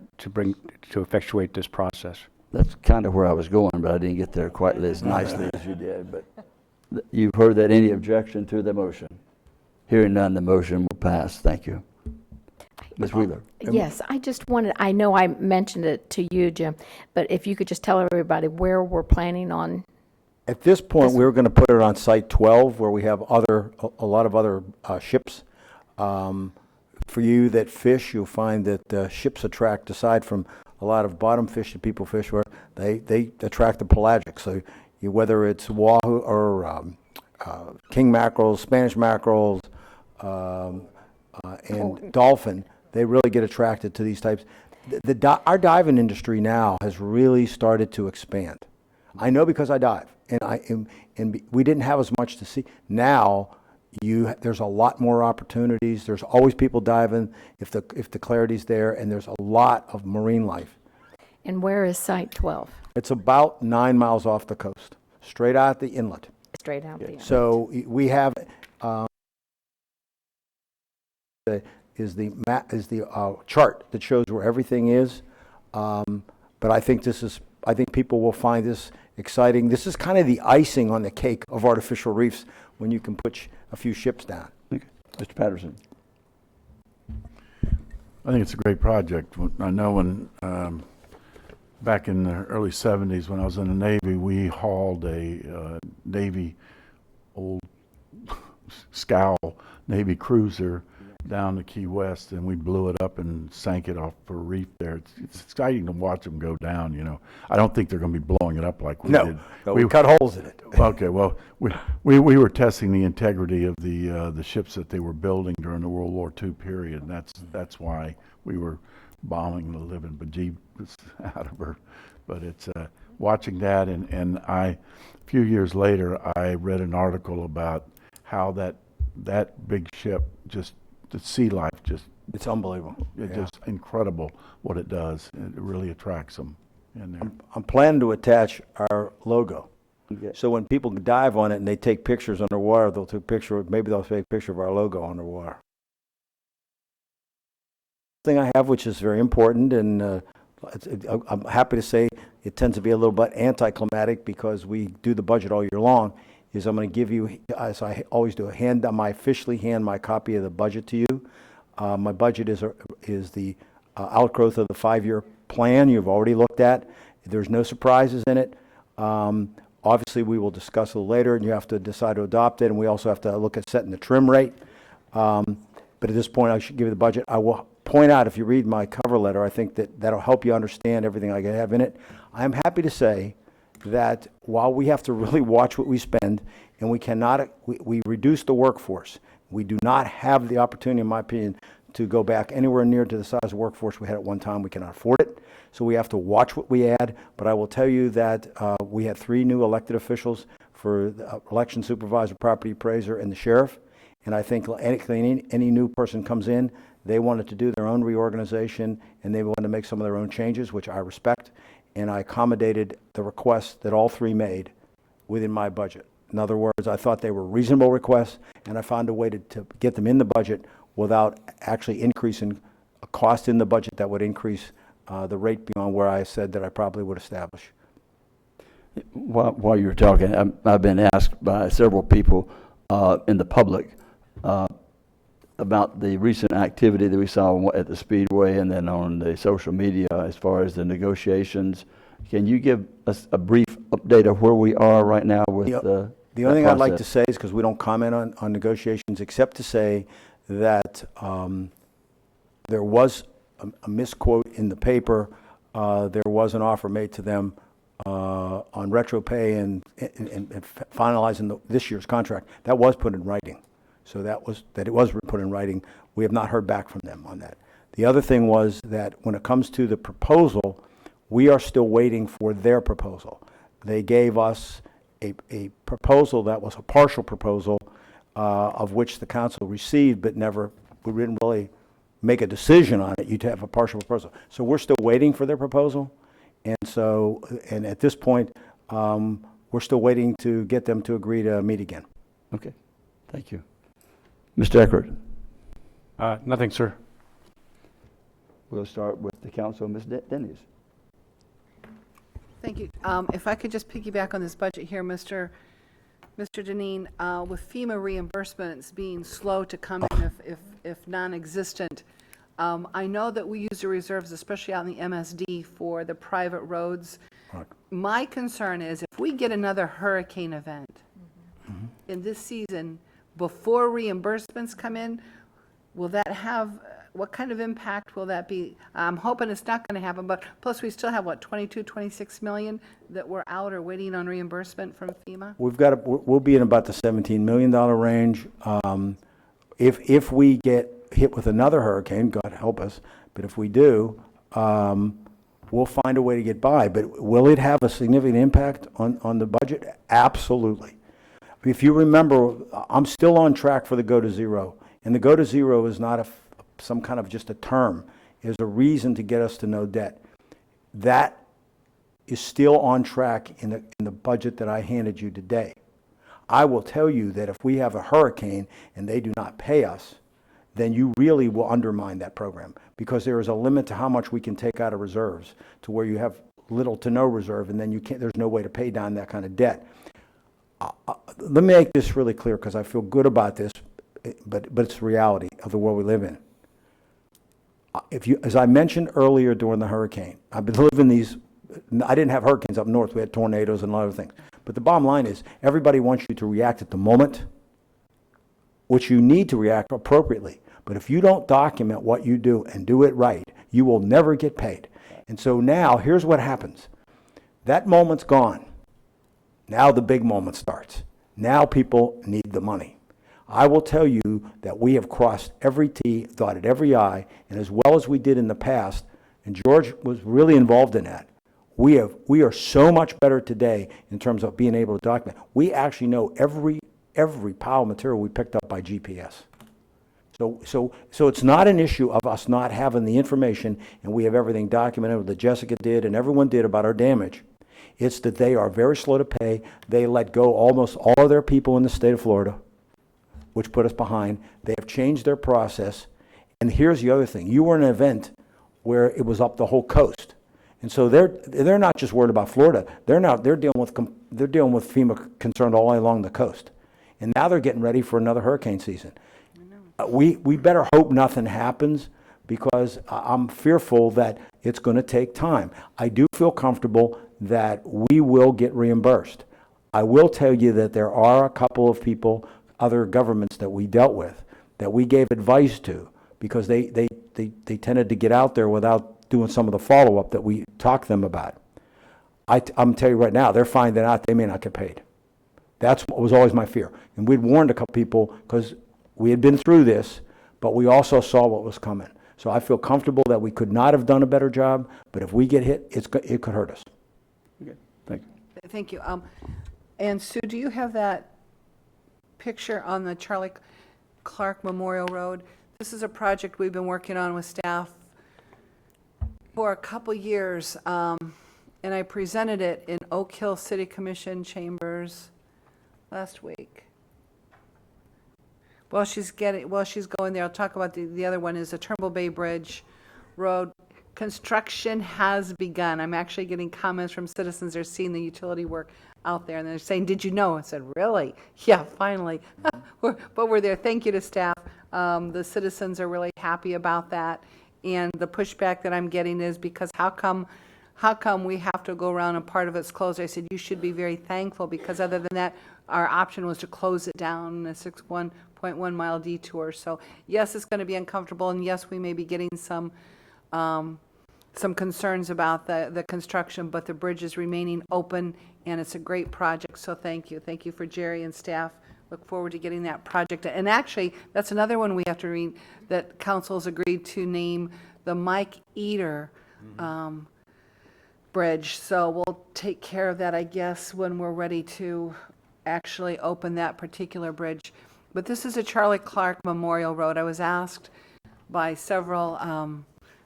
effectuate this process. That's kind of where I was going, but I didn't get there quite as nicely as you did. But you've heard that. Any objection to the motion? Hearing none, the motion will pass. Thank you. Ms. Wheeler. Yes, I just wanted, I know I mentioned it to you, Jim, but if you could just tell everybody where we're planning on. At this point, we were going to put it on Site 12, where we have a lot of other ships. For you that fish, you'll find that ships attract, aside from a lot of bottom fish that people fish where, they attract the pelagic. So whether it's wahoo or king mackerels, Spanish mackerels, and dolphin, they really get attracted to these types. Our diving industry now has really started to expand. I know because I dive, and we didn't have as much to see. Now, there's a lot more opportunities. There's always people diving if the clarity's there, and there's a lot of marine life. And where is Site 12? It's about 9 miles off the coast, straight out the inlet. Straight out the end. So we have the chart that shows where everything is. But I think people will find this exciting. This is kind of the icing on the cake of artificial reefs when you can put a few ships down. Okay. Mr. Patterson. I think it's a great project. I know when, back in the early 70s when I was in the Navy, we hauled a Navy old scow Navy cruiser down to Key West, and we blew it up and sank it off a reef there. It's exciting to watch them go down, you know. I don't think they're going to be blowing it up like we did. No, we cut holes in it. Okay, well, we were testing the integrity of the ships that they were building during the World War II period, and that's why we were bombing the living bejeebus out of her. But it's watching that, and a few years later, I read an article about how that big ship just, the sea life just, it's unbelievable. It's just incredible what it does. It really attracts them in there. I'm planning to attach our logo. Okay. So when people dive on it and they take pictures underwater, they'll take a picture, maybe they'll take a picture of our logo underwater. Thing I have, which is very important, and I'm happy to say it tends to be a little bit anticlimactic because we do the budget all year long, is I'm going to give you, as I always do, I officially hand my copy of the budget to you. My budget is the outgrowth of the 5-year plan you've already looked at. There's no surprises in it. Obviously, we will discuss it later, and you have to decide to adopt it, and we also have to look at setting the trim rate. But at this point, I should give you the budget. I will point out, if you read my cover letter, I think that'll help you understand everything I have in it. I am happy to say that while we have to really watch what we spend, and we reduce the workforce, we do not have the opportunity, in my opinion, to go back anywhere near to the size of workforce we had at one time. We cannot afford it, so we have to watch what we add. But I will tell you that we had 3 new elected officials for the election supervisor, property appraiser, and the sheriff. And I think any new person comes in, they wanted to do their own reorganization, and they wanted to make some of their own changes, which I respect. And I accommodated the requests that all 3 made within my budget. In other words, I thought they were reasonable requests, and I found a way to get them in the budget without actually increasing a cost in the budget that would increase the rate beyond where I said that I probably would establish. While you're talking, I've been asked by several people in the public about the recent activity that we saw at the Speedway and then on the social media as far as the negotiations. Can you give us a brief update of where we are right now with the only thing I'd like to say is, because we don't comment on negotiations, except to say that there was a misquote in the paper. There was an offer made to them on retro pay and finalizing this year's contract. That was put in writing. So it was put in writing. We have not heard back from them on that. The other thing was that when it comes to the proposal, we are still waiting for their proposal. They gave us a proposal that was a partial proposal of which the council received, but we didn't really make a decision on it. You'd have a partial proposal. So we're still waiting for their proposal. And at this point, we're still waiting to get them to agree to meet again. Okay, thank you. Mr. Eckert, Nothing, sir. we'll start with the council, Ms. Dennis. Thank you. If I could just piggyback on this budget here, Mr. Deneen, with FEMA reimbursements being slow to come in if non-existent, I know that we use the reserves, especially out in the MSD, for the private roads. Right. My concern is if we get another hurricane event in this season before reimbursements come in, will that have, what kind of impact will that be? I'm hoping it's not going to happen, but plus we still have, 26 million that we're out or waiting on reimbursement from FEMA? We'll be in about the $17 million range. If we get hit with another hurricane, God help us, but if we do, we'll find a way to get by. But will it have a significant impact on the budget? Absolutely. If you remember, I'm still on track for the Go to Zero. And the Go to Zero is not some kind of just a term. It's a reason to get us to no debt. That is still on track in the budget that I handed you today. I will tell you that if we have a hurricane and they do not pay us, then you really will undermine that program, because there is a limit to how much we can take out of reserves to where you have little to no reserve, and then there's no way to pay down that kind of debt. Let me make this really clear, because I feel good about this, but it's the reality of the world we live in. As I mentioned earlier during the hurricane, I've been living these. I didn't have hurricanes up north. We had tornadoes and a lot of things. But the bottom line is, everybody wants you to react at the moment, which you need to react appropriately. But if you don't document what you do and do it right, you will never get paid. And so now, here's what happens. That moment's gone. Now the big moment starts. Now people need the money. I will tell you that we have crossed every T, dotted every I, and as well as we did in the past, and George was really involved in that, we are so much better today in terms of being able to document. We actually know every pile of material we picked up by GPS. So it's not an issue of us not having the information, and we have everything documented that Jessica did and everyone did about our damage. It's that they are very slow to pay. They let go almost all of their people in the state of Florida, which put us behind. They have changed their process. And here's the other thing. You were in an event where it was up the whole coast. And so they're not just worried about Florida. They're dealing with FEMA concerned all along the coast. And now they're getting ready for another hurricane season. We better hope nothing happens, because I'm fearful that it's going to take time. I do feel comfortable that we will get reimbursed. I will tell you that there are a couple of people, other governments that we dealt with, that we gave advice to, because they tended to get out there without doing some of the follow-up that we talked to them about. I'm telling you right now, they're finding out they may not get paid. That's what was always my fear. And we'd warned a couple people, because we had been through this, but we also saw what was coming. So I feel comfortable that we could not have done a better job, but if we get hit, it could hurt us. Okay, thank you. Thank you. And Sue, do you have that picture on the Charlie Clark Memorial Road? This is a project we've been working on with staff for a couple years, and I presented it in Oak Hill City Commission chambers last week. While she's going there, I'll talk about the other one is the Turnbull Bay Bridge Road. Construction has begun. I'm actually getting comments from citizens. They're seeing the utility work out there, and they're saying, "Did you know?" I said, "Really? Yeah, finally." But we're there. Thank you to staff. The citizens are really happy about that. And the pushback that I'm getting is because how come we have to go around and part of it's closed? I said, you should be very thankful, because other than that, our option was to close it down in a 1.1 mile detour. So yes, it's going to be uncomfortable, and yes, we may be getting some concerns about the construction, but the bridge is remaining open, and it's a great project. So thank you. Thank you for Jerry and staff. Look forward to getting that project. And actually, that's another one we have to read, that council's agreed to name the Mike Eater Bridge. So we'll take care of that, I guess, when we're ready to actually open that particular bridge. But this is a Charlie Clark Memorial Road. I was asked by several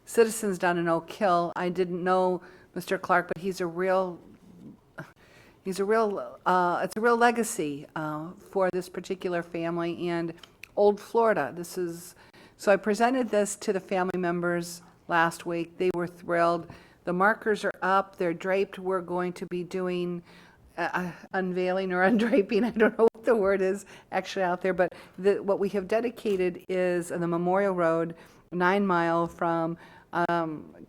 citizens down in Oak Hill. I didn't know Mr. Clark, but it's a real legacy for this particular family and Old Florida. So I presented this to the family members last week. They were thrilled. The markers are up, they're draped. We're going to be doing unveiling or undraping, I don't know what the word is actually out there, but what we have dedicated is the Memorial Road, 9 mile from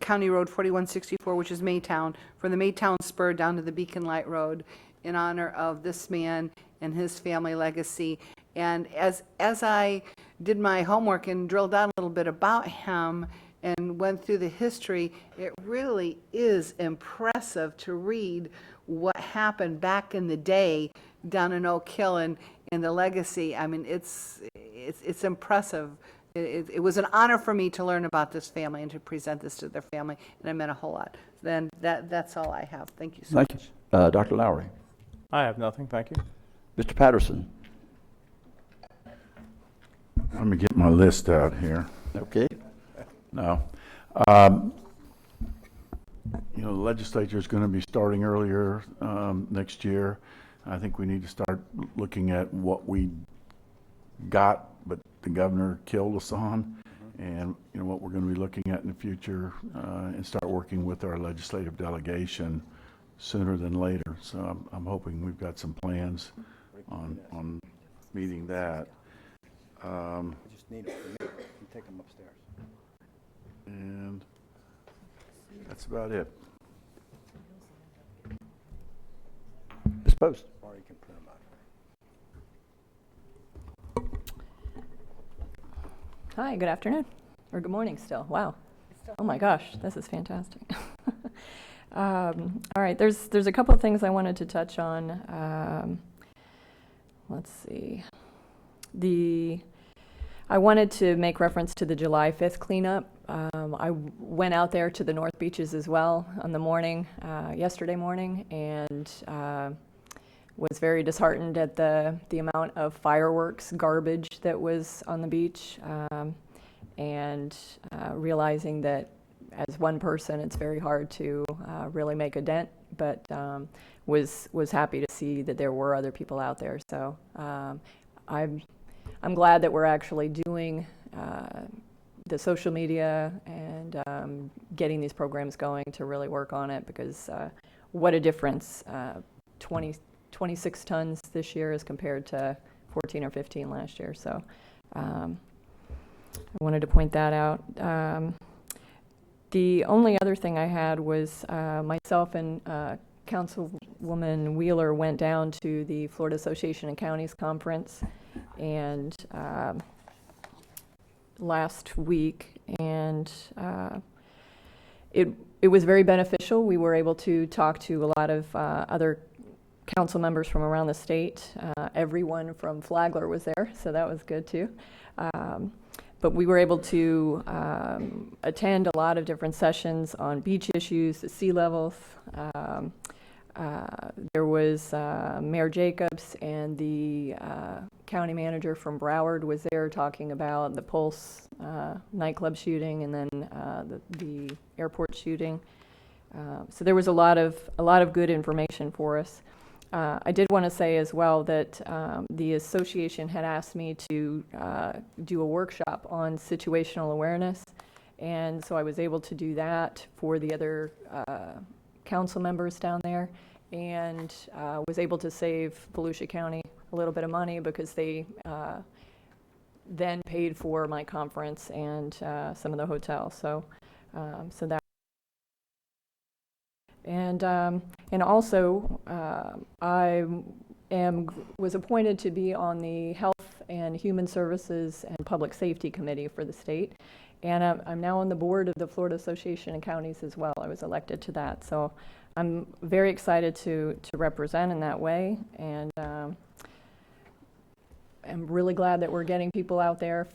County Road 4164, which is Maytown, from the Maytown Spur down to the Beacon Light Road, in honor of this man and his family legacy. And as I did my homework and drilled down a little bit about him and went through the history, it really is impressive to read what happened back in the day down in Oak Hill and the legacy. I mean, it's impressive. It was an honor for me to learn about this family and to present this to their family, and it meant a whole lot. Then that's all I have. Thank you so much. Thank you. Dr. Lowry. I have nothing, thank you. Mr. Patterson. Let me get my list out here. Okay. No. You know, the legislature is going to be starting earlier next year. I think we need to start looking at what we got, but the governor killed us on, and you know what we're going to be looking at in the future, and start working with our legislative delegation sooner than later. So I'm hoping we've got some plans on meeting that. Just need it for me. You take them upstairs. And that's about it. Ms. Post. Or you can print them out. Hi, good afternoon, or good morning still. Wow. Oh my gosh, this is fantastic. All right, there's a couple of things I wanted to touch on. Let's see. I wanted to make reference to the July 5th cleanup. I went out there to the North Beaches as well on the morning, yesterday morning, and was very disheartened at the amount of fireworks garbage that was on the beach, and realizing that as one person it's very hard to really make a dent, but was happy to see that there were other people out there. So I'm glad that we're actually doing the social media and getting these programs going to really work on it, because what a difference 26 tons this year as compared to 14 or 15 last year. So I wanted to point that out. The only other thing I had was myself and Councilwoman Wheeler went down to the Florida Association of Counties Conference and last week, and it was very beneficial. We were able to talk to a lot of other council members from around the state. Everyone from Flagler was there, so that was good too. But we were able to attend a lot of different sessions on beach issues, the sea levels. There was Mayor Jacobs and the county manager from Broward was there talking about the Pulse nightclub shooting and then the airport shooting. So there was a lot of good information for us. I did want to say as well that the association had asked me to do a workshop on situational awareness, and so I was able to do that for the other council members down there, and was able to save Volusia County a little bit of money because they then paid for my conference and some of the hotels. So that. And also, I was appointed to be on the Health and Human Services and Public Safety Committee for the state, and I'm now on the board of the Florida Association of Counties as well. I was elected to that, so I'm very excited to represent in that way, and I'm really glad that we're getting people out there.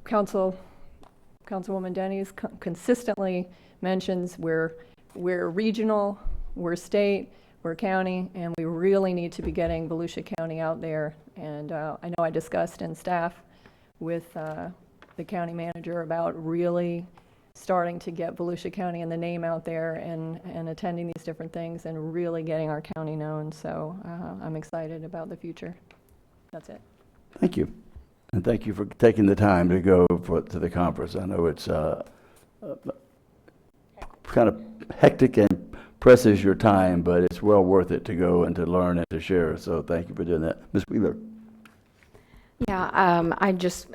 Councilwoman Denny's consistently mentions we're regional, we're state, We're a county, and we really need to be getting Volusia County out there. And I know I discussed in staff with the county manager about really starting to get Volusia County and the name out there and attending these different things and really getting our county known. So I'm excited about the future. That's it. Thank you. And thank you for taking the time to go to the conference. I know it's kind of hectic and presses your time, but it's well worth it to go and to learn and to share. So thank you for doing that. Ms. Wheeler. Yeah, I just,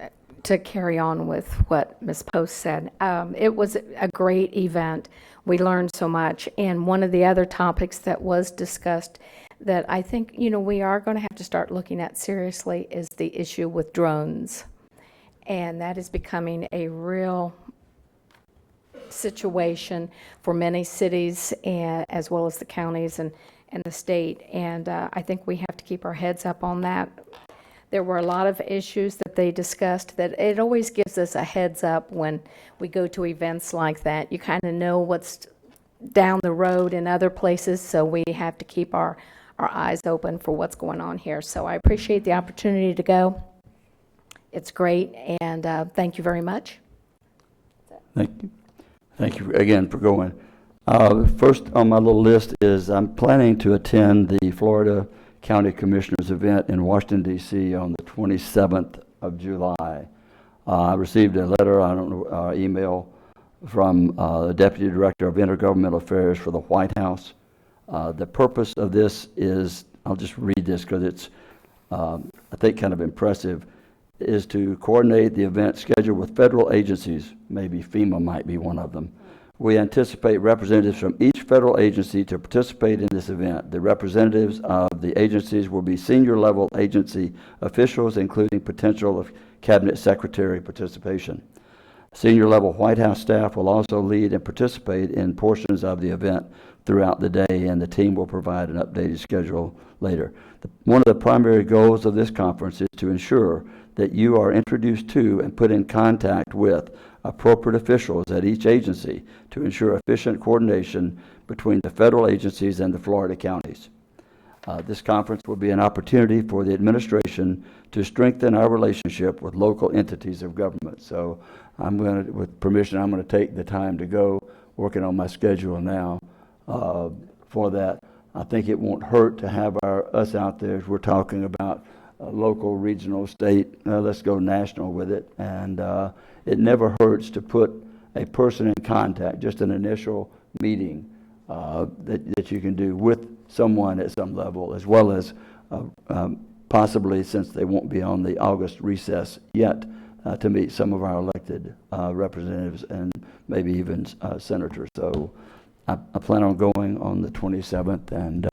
to carry on with what Ms. Post said, it was a great event. We learned so much. And one of the other topics that was discussed that I think, we are going to have to start looking at seriously is the issue with drones. And that is becoming a real situation for many cities and as well as the counties and the state. And I think we have to keep our heads up on that. There were a lot of issues that they discussed that it always gives us a heads up when we go to events like that. You kind of know what's down the road in other places, so we have to keep our eyes open for what's going on here. So I appreciate the opportunity to go. It's great, and thank you very much. Thank you. Thank you again for going. First on my little list is I'm planning to attend the Florida County Commissioners event in Washington, D.C. on the 27th of July. I received a letter, email from the Deputy Director of Intergovernmental Affairs for the White House. The purpose of this is, I'll just read this because it's, I think, kind of impressive, is to coordinate the event schedule with federal agencies. Maybe FEMA might be one of them. We anticipate representatives from each federal agency to participate in this event. The representatives of the agencies will be senior-level agency officials, including potential of Cabinet Secretary participation. Senior-level White House staff will also lead and participate in portions of the event throughout the day, and the team will provide an updated schedule later. One of the primary goals of this conference is to ensure that you are introduced to and put in contact with appropriate officials at each agency to ensure efficient coordination between the federal agencies and the Florida counties. This conference will be an opportunity for the administration to strengthen our relationship with local entities of government. So with permission, I'm going to take the time to go, working on my schedule now for that. I think it won't hurt to have us out there as we're talking about local, regional, state, let's go national with it. And it never hurts to put a person in contact, just an initial meeting that you can do with someone at some level, as well as possibly, since they won't be on the August recess yet, to meet some of our elected representatives and maybe even senators. So I plan on going on the 27th and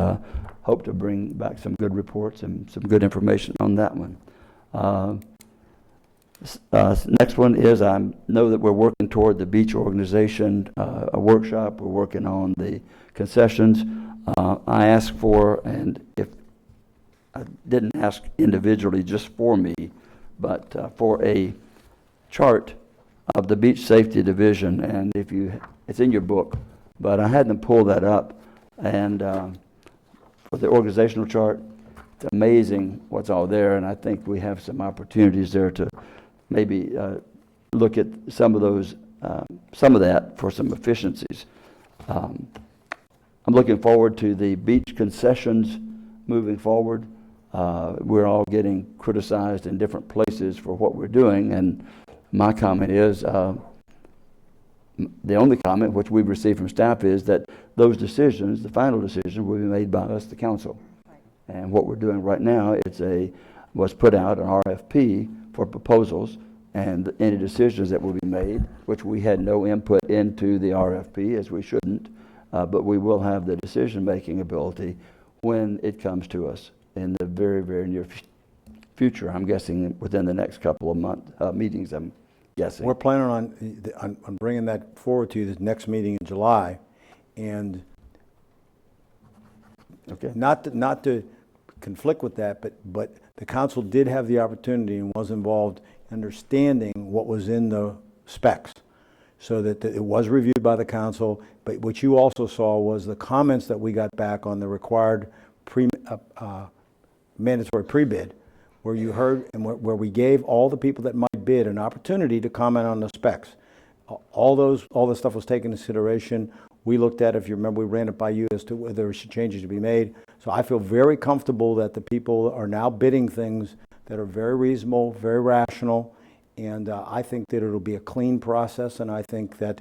hope to bring back some good reports and some good information on that one. Next one is, I know that we're working toward the beach organization, a workshop. We're working on the concessions. I asked for, and if I didn't ask individually just for me, but for a chart of the beach safety division, and it's in your book, but I had them pull that up, and for the organizational chart, it's amazing what's all there, and I think we have some opportunities there to maybe look at some of that for some efficiencies. I'm looking forward to the beach concessions moving forward. We're all getting criticized in different places for what we're doing, and my comment is, the only comment which we've received from staff is that those decisions, the final decision, will be made by us, the council. Right. And what we're doing right now, was put out an RFP for proposals, and any decisions that will be made, which we had no input into the RFP, as we shouldn't, but we will have the decision-making ability when it comes to us in the very, very near future. I'm guessing within the next couple of meetings, I'm guessing. We're planning on bringing that forward to you the next meeting in July, and okay. Not to conflict with that, but the council did have the opportunity and was involved in understanding what was in the specs. so that it was reviewed by the council. But what you also saw was the comments that we got back on the required mandatory pre-bid, where you heard and where we gave all the people that might bid an opportunity to comment on the specs. All the stuff was taken into consideration. We looked at it, if you remember, we ran it by you as to whether there should changes to be made. So I feel very comfortable that the people are now bidding things that are very reasonable, very rational, and I think that it'll be a clean process, and I think that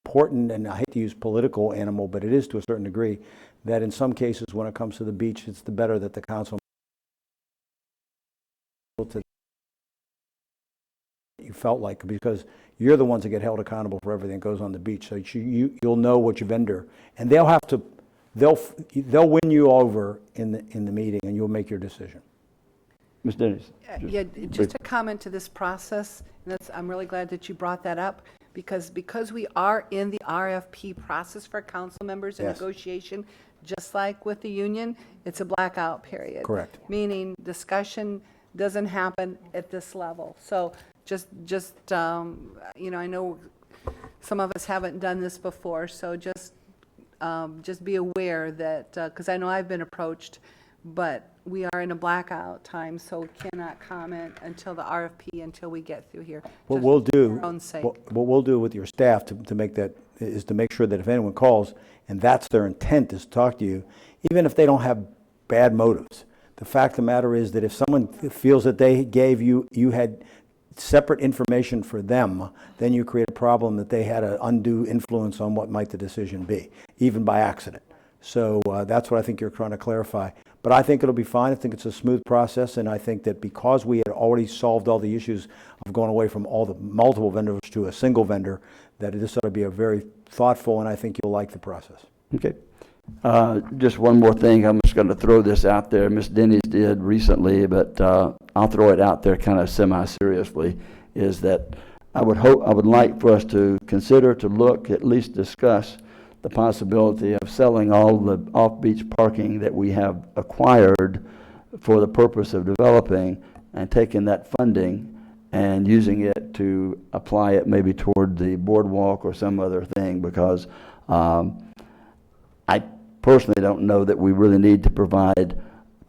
important, and I hate to use political animal, but it is to a certain degree, that in some cases when it comes to the beach, it's the better that the council you felt like, because you're the ones that get held accountable for everything that goes on the beach. So you'll know which vendor, and they'll win you over in the meeting, and you'll make your decision. Ms. Dennis? Yeah, just a comment to this process, and I'm really glad that you brought that up, because we are in the RFP process for council members and Yes. negotiation, just like with the union, it's a blackout period. Correct. Meaning discussion doesn't happen at this level. So just I know some of us haven't done this before, so just be aware that, because I know I've been approached, but we are in a blackout time, so cannot comment until the RFP, until we get through here. What just we'll for do, our own sake. what we'll do with your staff to make that, is to make sure that if anyone calls, and that's their intent, is to talk to you, even if they don't have bad motives. The fact of the matter is that if someone feels that they gave you had separate information for them, then you create a problem that they had an undue influence on what might the decision be, even by accident. So that's what I think you're trying to clarify. But I think it'll be fine. I think it's a smooth process, and I think that because we had already solved all the issues of going away from all the multiple vendors to a single vendor, that this ought to be a very thoughtful, and I think you'll like the process. Okay. Just one more thing. I'm just going to throw this out there. Ms. Denny's did recently, but I'll throw it out there kind of semi-seriously, is that I would like for us to consider, to look, at least discuss the possibility of selling all the off-beach parking that we have acquired for the purpose of developing, and taking that funding and using it to apply it maybe toward the boardwalk or some other thing, because I personally don't know that we really need to provide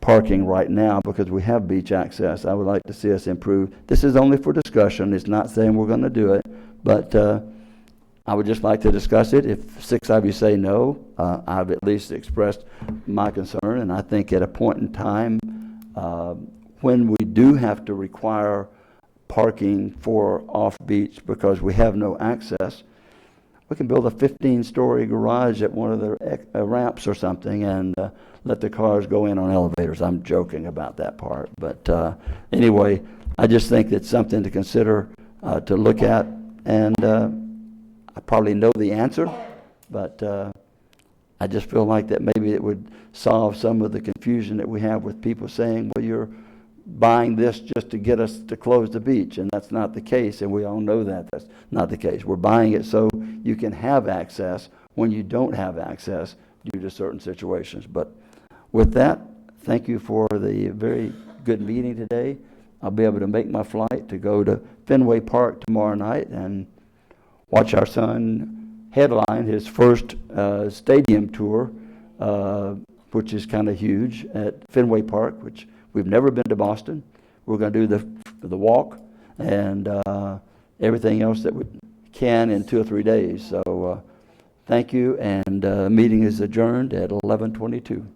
parking right now because we have beach access. I would like to see us improve. This is only for discussion. It's not saying we're going to do it, but I would just like to discuss it. If 6 of you say no, I've at least expressed my concern, and I think at a point in time when we do have to require parking for off-beach because we have no access, we can build a 15-story garage at one of the ramps or something and let the cars go in on elevators. I'm joking about that part. But anyway, I just think it's something to consider, to look at. And I probably know the answer, but I just feel like that maybe it would solve some of the confusion that we have with people saying, well, you're buying this just to get us to close the beach, and that's not the case, and we all know that that's not the case. We're buying it so you can have access when you don't have access due to certain situations. But with that, thank you for the very good meeting today. I'll be able to make my flight to go to Fenway Park tomorrow night and watch our son headline his first stadium tour, which is kind of huge, at Fenway Park, which we've never been to Boston. We're going to do the walk and everything else that we can in 2 or 3 days. So thank you, and meeting is adjourned at 11:22.